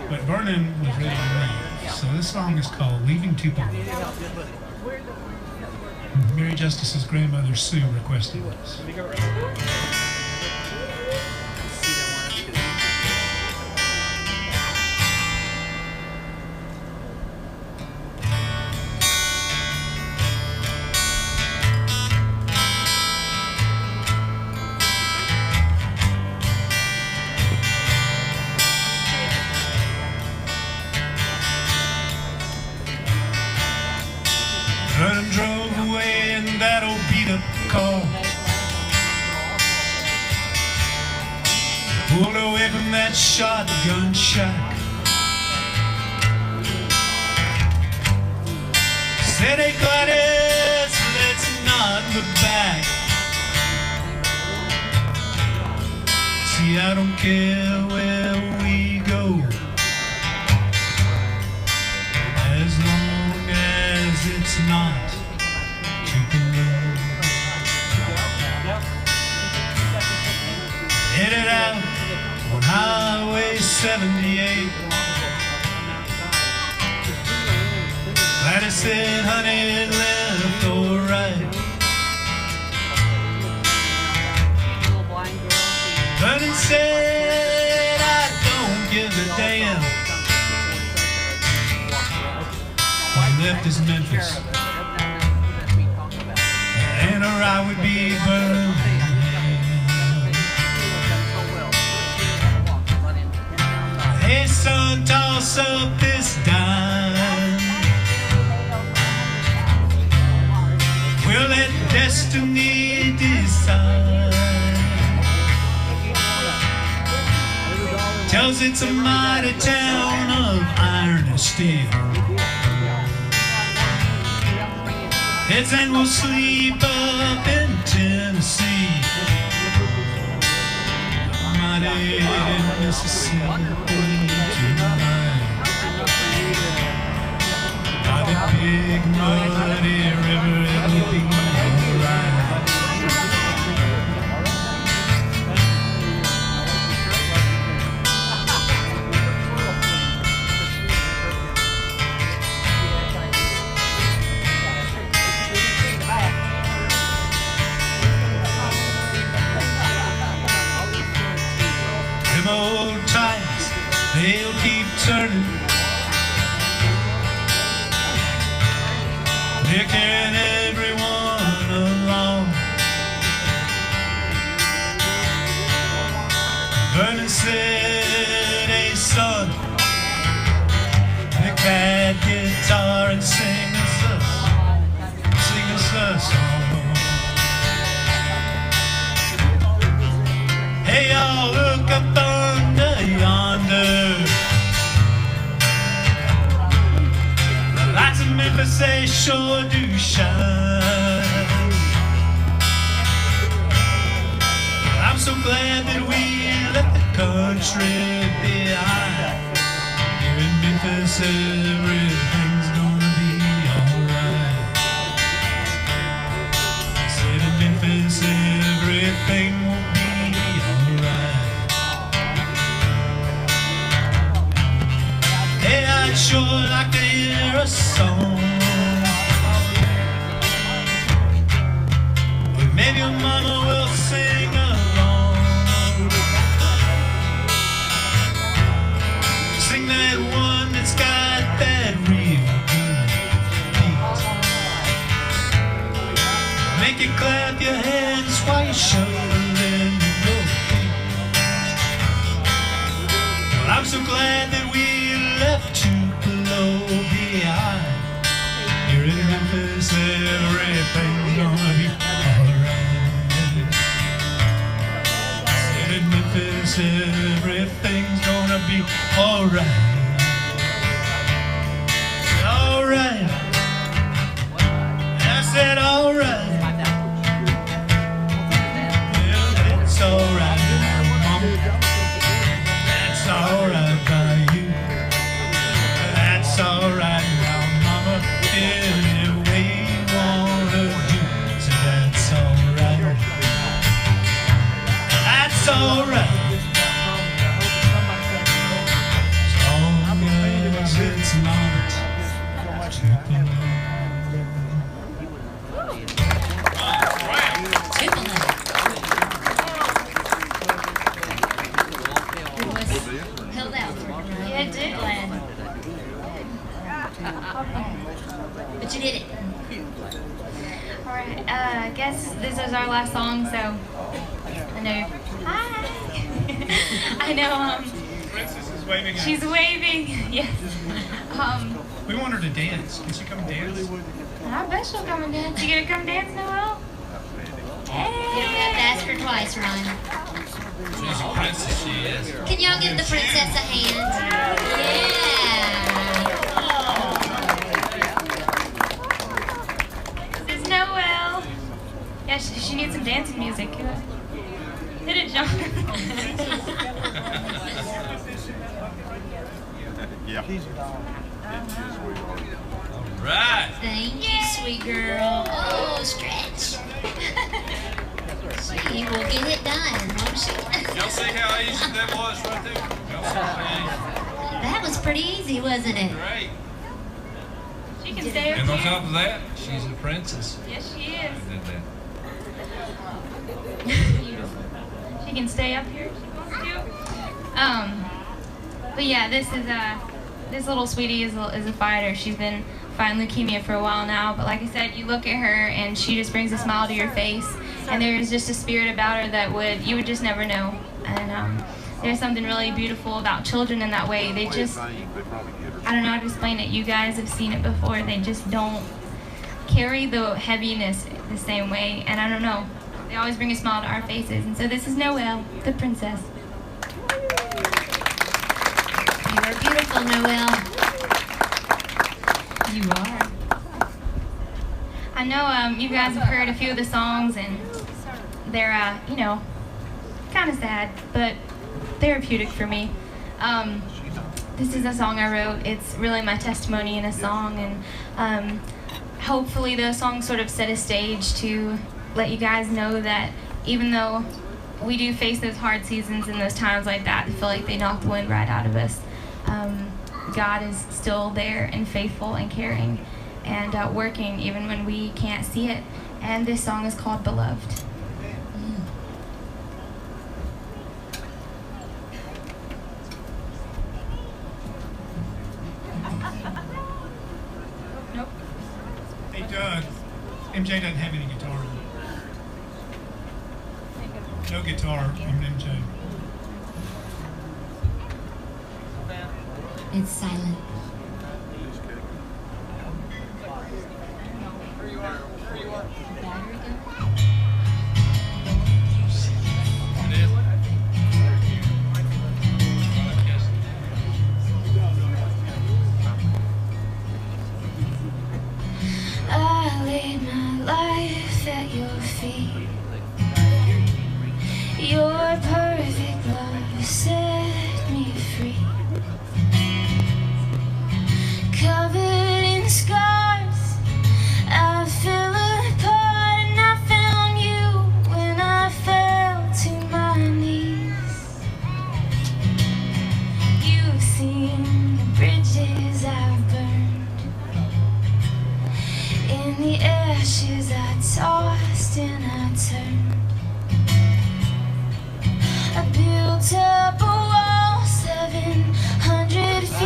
But Vernon was ready to leave. So this song is called Leaving Tupelo. Mary Justice's grandmother Sue requested this. Vernon drove away in that old beat-up car, pulled away from that shotgun shack. Said, hey Gladys, let's not look back. See, I don't care where we go, as long as it's not Tupelo. Headed out on Highway 78. Gladys said, honey, left or right? Vernon said, I don't give a damn. He left his Memphis, and her I would be burned. Hey son, toss up this dime. We'll let destiny decide. Tells it's a mighty town of iron and steel. Heads and we'll sleep up in Tennessee. Mighty Mississippi tonight. By the big muddy river, it'll be alright. Them old tires, they'll keep turning. They're carrying everyone along. Vernon said, hey son, pick that guitar and sing us a song. Hey y'all, look up under yonder. The lights of Memphis, they sure do shine. I'm so glad that we left the country behind. Here in Memphis, everything's gonna be alright. I said in Memphis, everything will be alright. Hey, I'd sure like to hear a song. Well, maybe your mama will sing along. Sing that one that's got that real good beat. Make you clap your hands while you're shoveling your feet. Well, I'm so glad that we left Tupelo behind. Here in Memphis, everything's gonna be alright. Here in Memphis, everything's gonna be alright. Alright. I said alright. Well, it's alright, Mama. That's alright by you. That's alright now, Mama. Any way you wanna do. So that's alright. That's alright. As long as it's not Tupelo. Held out for it, right? Yeah, it did. But you did it. Alright, I guess this is our last song, so I know. Hi! I know, Princess is waving at she's us. waving. Yes. We want her to dance. Can she come dance? I bet she'll come and dance. You gonna come dance, Noel? You don't have to ask her twice, Ron. She's a princess, she is. Can y'all give the princess a hand? Yeah. This is Noel. Yeah, she needs some dancing music. Hit it, John. Yeah. Right. Thank you, sweet girl. Oh, stretch. She will get it done, won't she? Y'all see how easy that was right there? Y'all see how That was pretty easy, wasn't it? easy? Great. She can stay up And on here. top of that, she's a princess. Yes, she is. Who did that? She can stay up here if she wants to. But yeah, this little sweetie is a fighter. She's been fighting leukemia for a while now. But like I said, you look at her and she just brings a smile to your face. And there's just a spirit about her that you would just never know. And there's something really beautiful about children in that way. They just, I don't know how to explain it. You guys have seen it before. They just don't carry the heaviness the same way. And I don't know. They always bring a smile to our faces. And so this is Noelle, the princess. You are beautiful, Noelle. You are. I know you guys have heard a few of the songs, and they're, kind of sad, but therapeutic for me. This is a song I wrote. It's really my testimony in a song, and hopefully the song sort of set a stage to let you guys know that even though we do face those hard seasons and those times like that, I feel like they knock the wind right out of us. God is still there and faithful and caring and working even when we can't see it. And this song is called Beloved. Nope. Hey, Doug. MJ doesn't have any guitar. No guitar on MJ. It's silent. I laid my life at your feet. Your perfect love set me free. Covered in scars, I fell apart and I found you when I fell to my knees. You've seen the bridges I've burned. In the ashes I tossed and I turned. I built up a wall 700 feet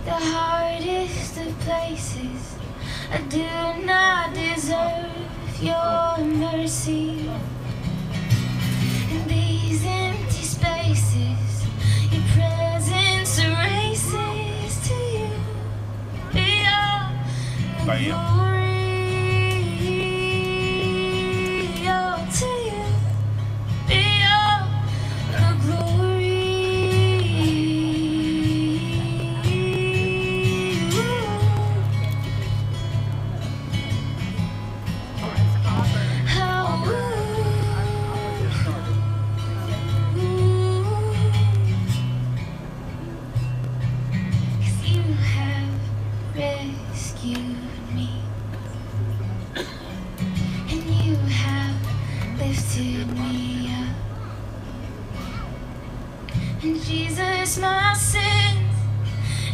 the hardest of places. I do not deserve your mercy. In these empty spaces, your presence erases to you. Be all the glory. All to you. Be all the glory. And Jesus, my sins,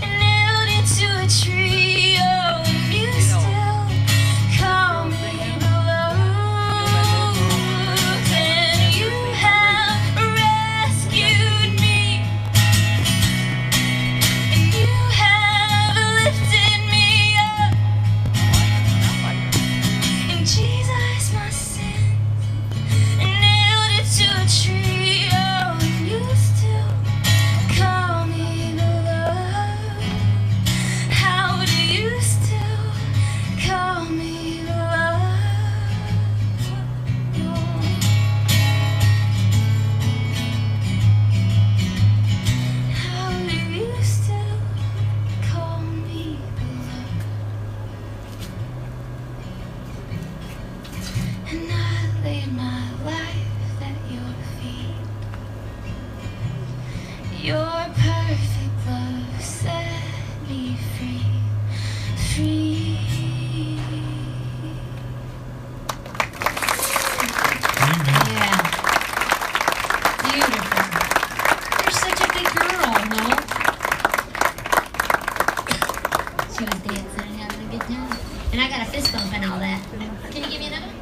and nailed it to a tree. Oh, and you still call me beloved, and you have rescued me, and you have lifted me up. And Jesus, my sins, and nailed it to a tree. Oh, and you still call me beloved. How do you still call me beloved? How do you still call me beloved? And I laid my life at your feet. Your perfect love set me free, free. Yeah. Beautiful. You're such a good girl, Noel. She was dancing and having a good time. And I got a fist bump and all that. Can you give me another one?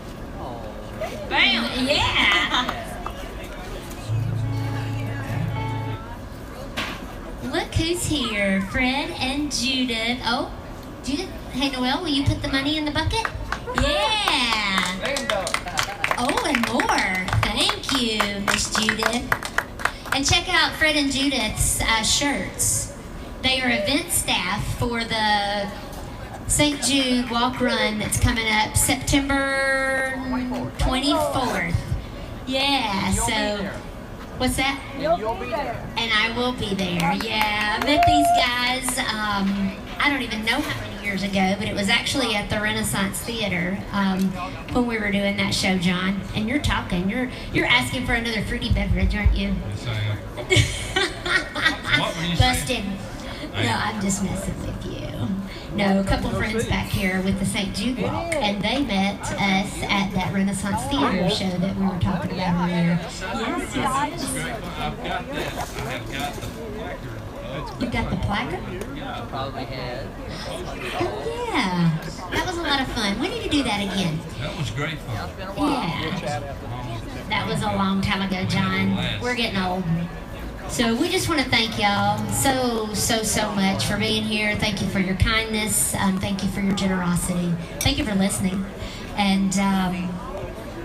Bam! Yeah! Look who's here. Fred and Judith. Oh, Judith. Hey, Noel, will you put the money in the bucket? Yeah! Oh, and more. Thank you, Miss Judith. And check out Fred and Judith's shirts. They are event staff for the St. Jude Walk Run that's coming up September 24th. Yeah, so... What's that? You'll be there. And I will be there. Yeah, I met these guys, I don't even know how many years ago, but it was actually at the Renaissance Theater when we were doing that show, John. And you're talking, you're asking for another fruity beverage, aren't you? Yes, I am. What were you saying? Busted. No, I'm just messing with you. No, a couple friends back here with the St. Jude Walk, and they met us at that Renaissance Theater show that we were talking about earlier. Yes, yes. I've got this. I have got the placard. You got the placard? Probably had. Oh, yeah. That was a lot of fun. We need to do that again. That was great fun. Yeah. That was a long time ago, John. We're getting old. So we just want to thank y'all so much for being here. Thank you for your kindness. Thank you for your generosity. Thank you for listening. And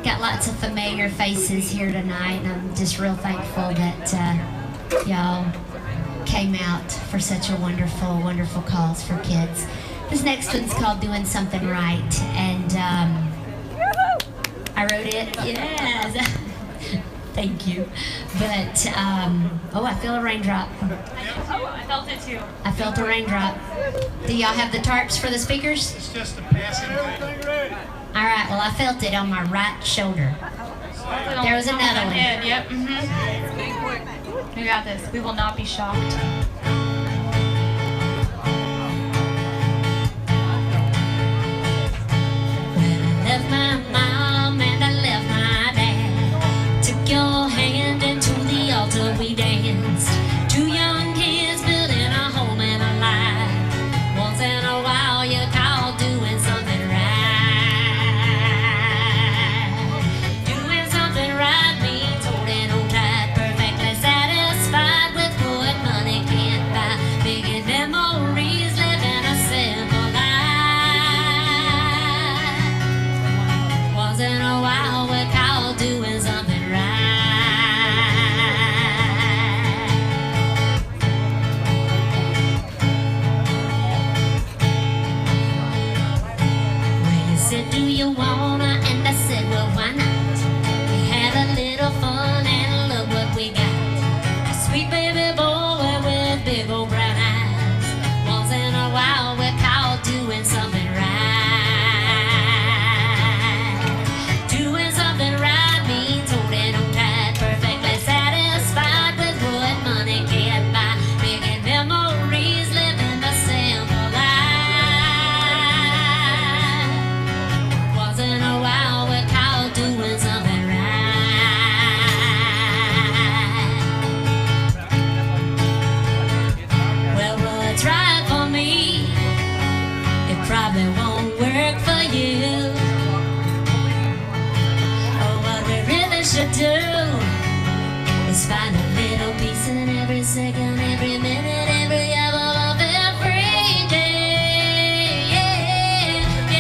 got lots of familiar faces here tonight. And I'm just real thankful that y'all came out for such a wonderful, wonderful cause for kids. This next one's called Doing Something Right. And I wrote it. Yes. Thank you. But, oh, I feel a raindrop. Oh, I felt it too. I felt a raindrop. Do y'all have the tarps for the speakers? It's just a passing thing. All right, well, I felt it on my right shoulder. There was another one. Yep. We got this. We will not be shocked. When I left my mom and I left my dad, took your hand into the altar we danced. Two young kids building a home and a life. Once in a while you call doing something right. Doing something right means holding on tight, perfectly satisfied with what money can't buy. that won't work for you. Oh, what we really should do is find a little peace in every second, every minute, every hour of every day. Yeah,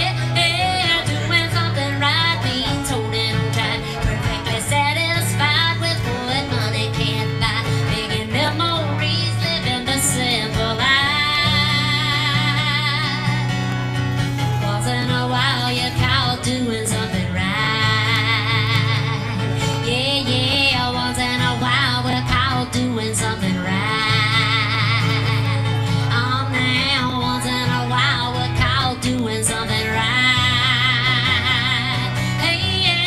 yeah, yeah. Doing something right means holding on tight, perfectly satisfied with what money can't buy, making memories, living the simple life. Once in a while you call doing something right. Yeah, yeah, once in a while we call doing something right. Oh, now once in a while we call doing something right. Hey, yeah,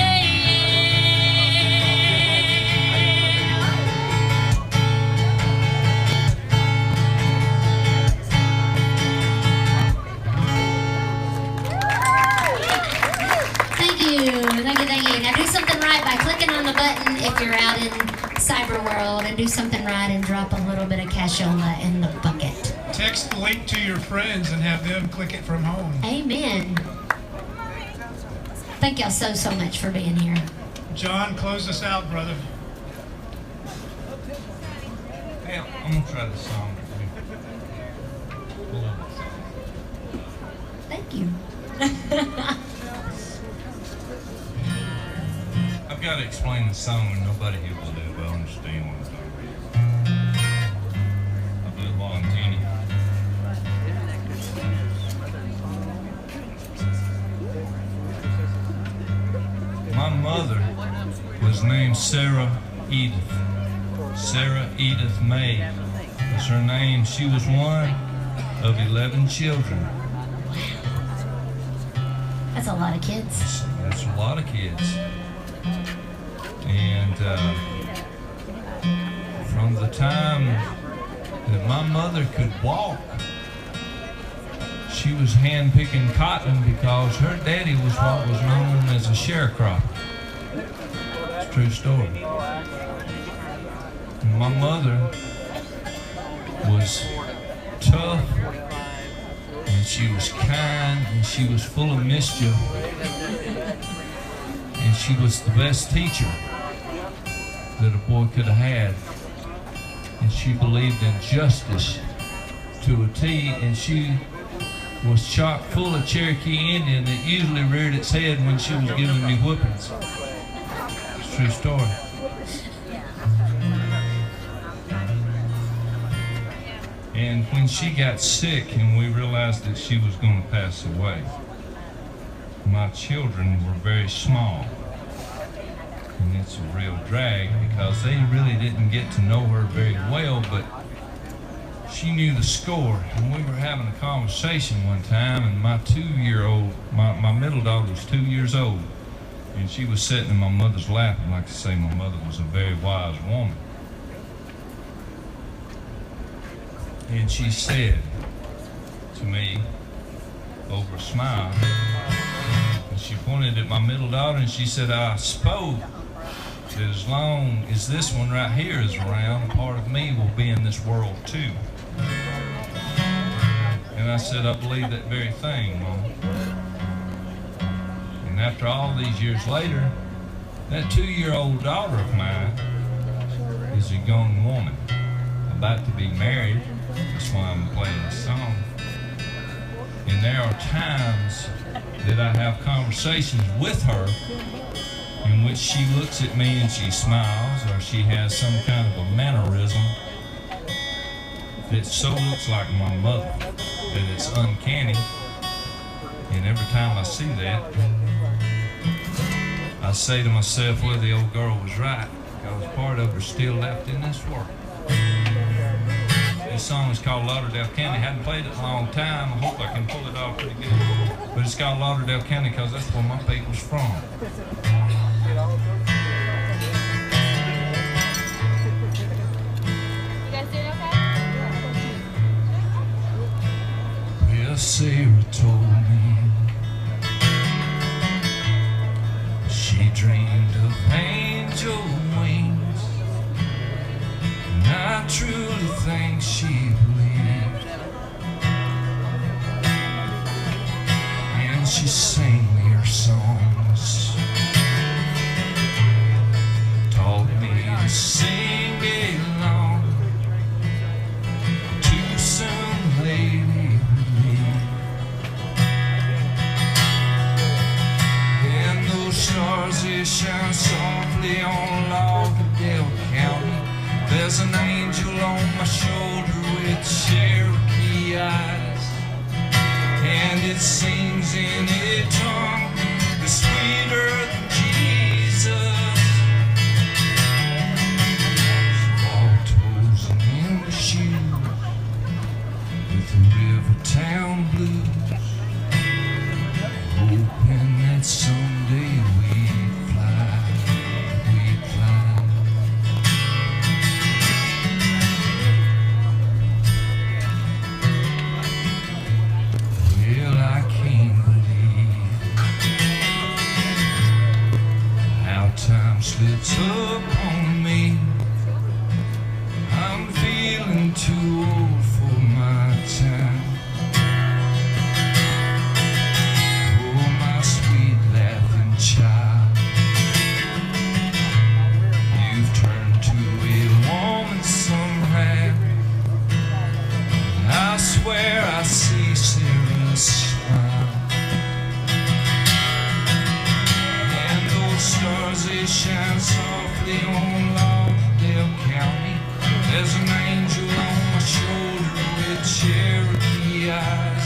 Thank you, thank you, thank you. Now do something right by clicking on the button if you're out in cyber world, and do something right and drop a little bit of cashola in the bucket. Text the link to your friends and have them click it from home. Amen. Thank y'all so, so much for being here. John, close us out, brother. Hey, I'm gonna try this song. Thank you. I've got to explain the song, and nobody here will do well understand what I'm talking about. I'll do it while I'm teeny. My mother was named Sarah Edith. Sarah Edith May was her name. She was one of 11 children. That's a lot of kids. That's a lot of kids. And from the time that my mother could walk, she was hand-picking cotton because her daddy was what was known as a sharecropper. It's a true story. And my mother was tough, and she was kind, and she was full of mischief, and she was the best teacher that a boy could have had. And she believed in justice to a T, and she was chock full of Cherokee Indian that usually reared its head when she was giving me whoopings. It's a true story. And when she got sick and we realized that she was going to pass away, my children were very small. And it's a real drag because they really didn't get to know her very well, but she knew the score. And we were having a conversation one time, and my 2-year-old, my middle daughter was 2 years old, and she was sitting in my mother's lap. And like I say, my mother was a very wise woman. And she said to me over a smile, and she pointed at my middle daughter and she said, I suppose that as long as this one right here is around, a part of me will be in this world too. And I said, I believe that very thing, Mom. And after all these years later, that 2-year-old daughter of mine is a young woman about to be married. That's why I'm playing this song. And there are times that I have conversations with her in which she looks at me and she smiles, or she has some kind of a mannerism that so looks like my mother that it's uncanny. And every time I see that, I say to myself, well, the old girl was right, because part of her still left in this world. This song is called Lauderdale County. I hadn't played it in a long time. I hope I can pull it off pretty good. But it's called Lauderdale County because that's where my people's from. You guys doing okay? Well, Sarah told me she dreamed of angel wings, and I truly think she believed she sang me her songs, taught me to sing along to some lady with me. And those stars, they shine softly on Lauderdale County. There's an angel on my shoulder with Cherokee eyes, and it sings in a tongue that's sweeter than Jesus. Walked toes and in the shoes with the Rivertown blues, hoping that someday we'd fly, we'd fly. Well, I can't believe how time slips up on me. I'm feeling too old for my time. Oh, my sweet laughing child, you've turned to a woman somehow. I swear I see Sarah's smile, and those stars, they shine softly on Lauderdale County. There's an angel on my shoulder with Cherokee eyes,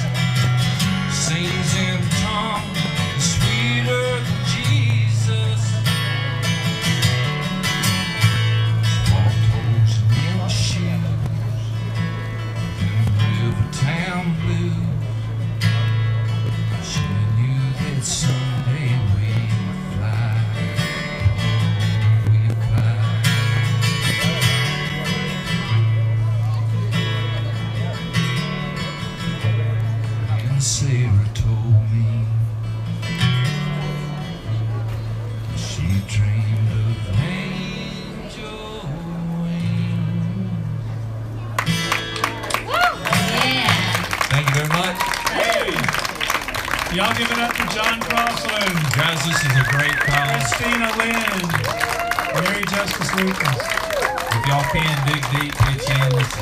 sings in a tongue that's sweeter than Jesus. Walk toes in the shoes in the Rivertown blues. She knew that someday we'd fly, oh, we'd fly. And Sarah told me she dreamed of angel wings. Thank you very much. Y'all give it up for John Crossland, Guys, this is a great cause. Christina Lynn, Mary Justice Lucas. If y'all can dig deep, pitch in. This is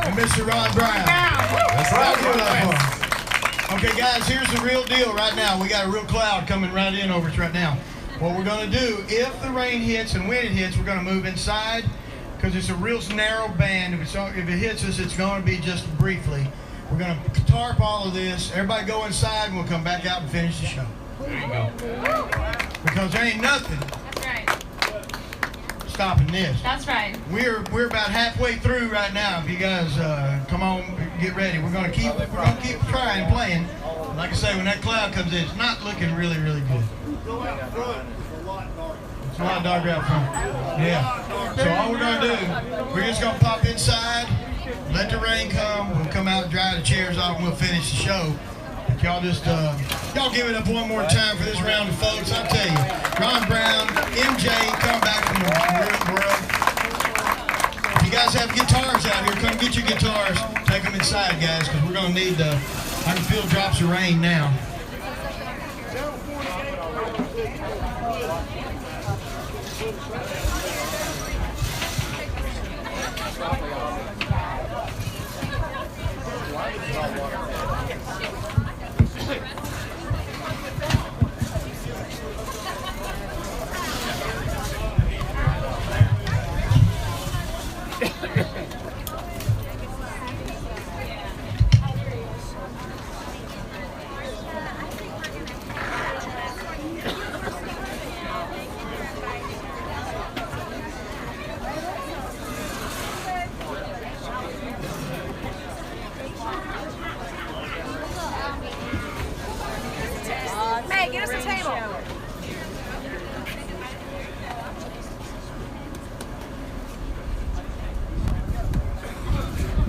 And Mr. Ron Brown. That's I'll right. give it up for him. Okay, guys, here's the real deal right now. We got a real cloud coming right in over us right now. What we're going to do, if the rain hits and when it hits, we're going to move inside because it's a real narrow band. If it hits us, it's going to be just briefly. We're going to tarp all of this. Everybody go inside and we'll come back out and finish the show. There you go. Because there ain't nothing That's right. stopping this. That's right. We're about halfway through right now. If you guys come on, get ready. We're gonna keep trying playing. Like I say, when that cloud comes in, it's not looking really good. It's a lot darker out front. Yeah. So all we're gonna do, we're just gonna pop inside, let the rain come. We'll come out and dry the chairs off, and we'll finish the show. But y'all just y'all give it up one more time for this round of folks. I'll tell you, Ron Brown, MJ, come back from the world. If you guys have guitars out here, come get your guitars. Take them inside, guys, because we're going to need I can feel drops of rain now. Hey, get us a table.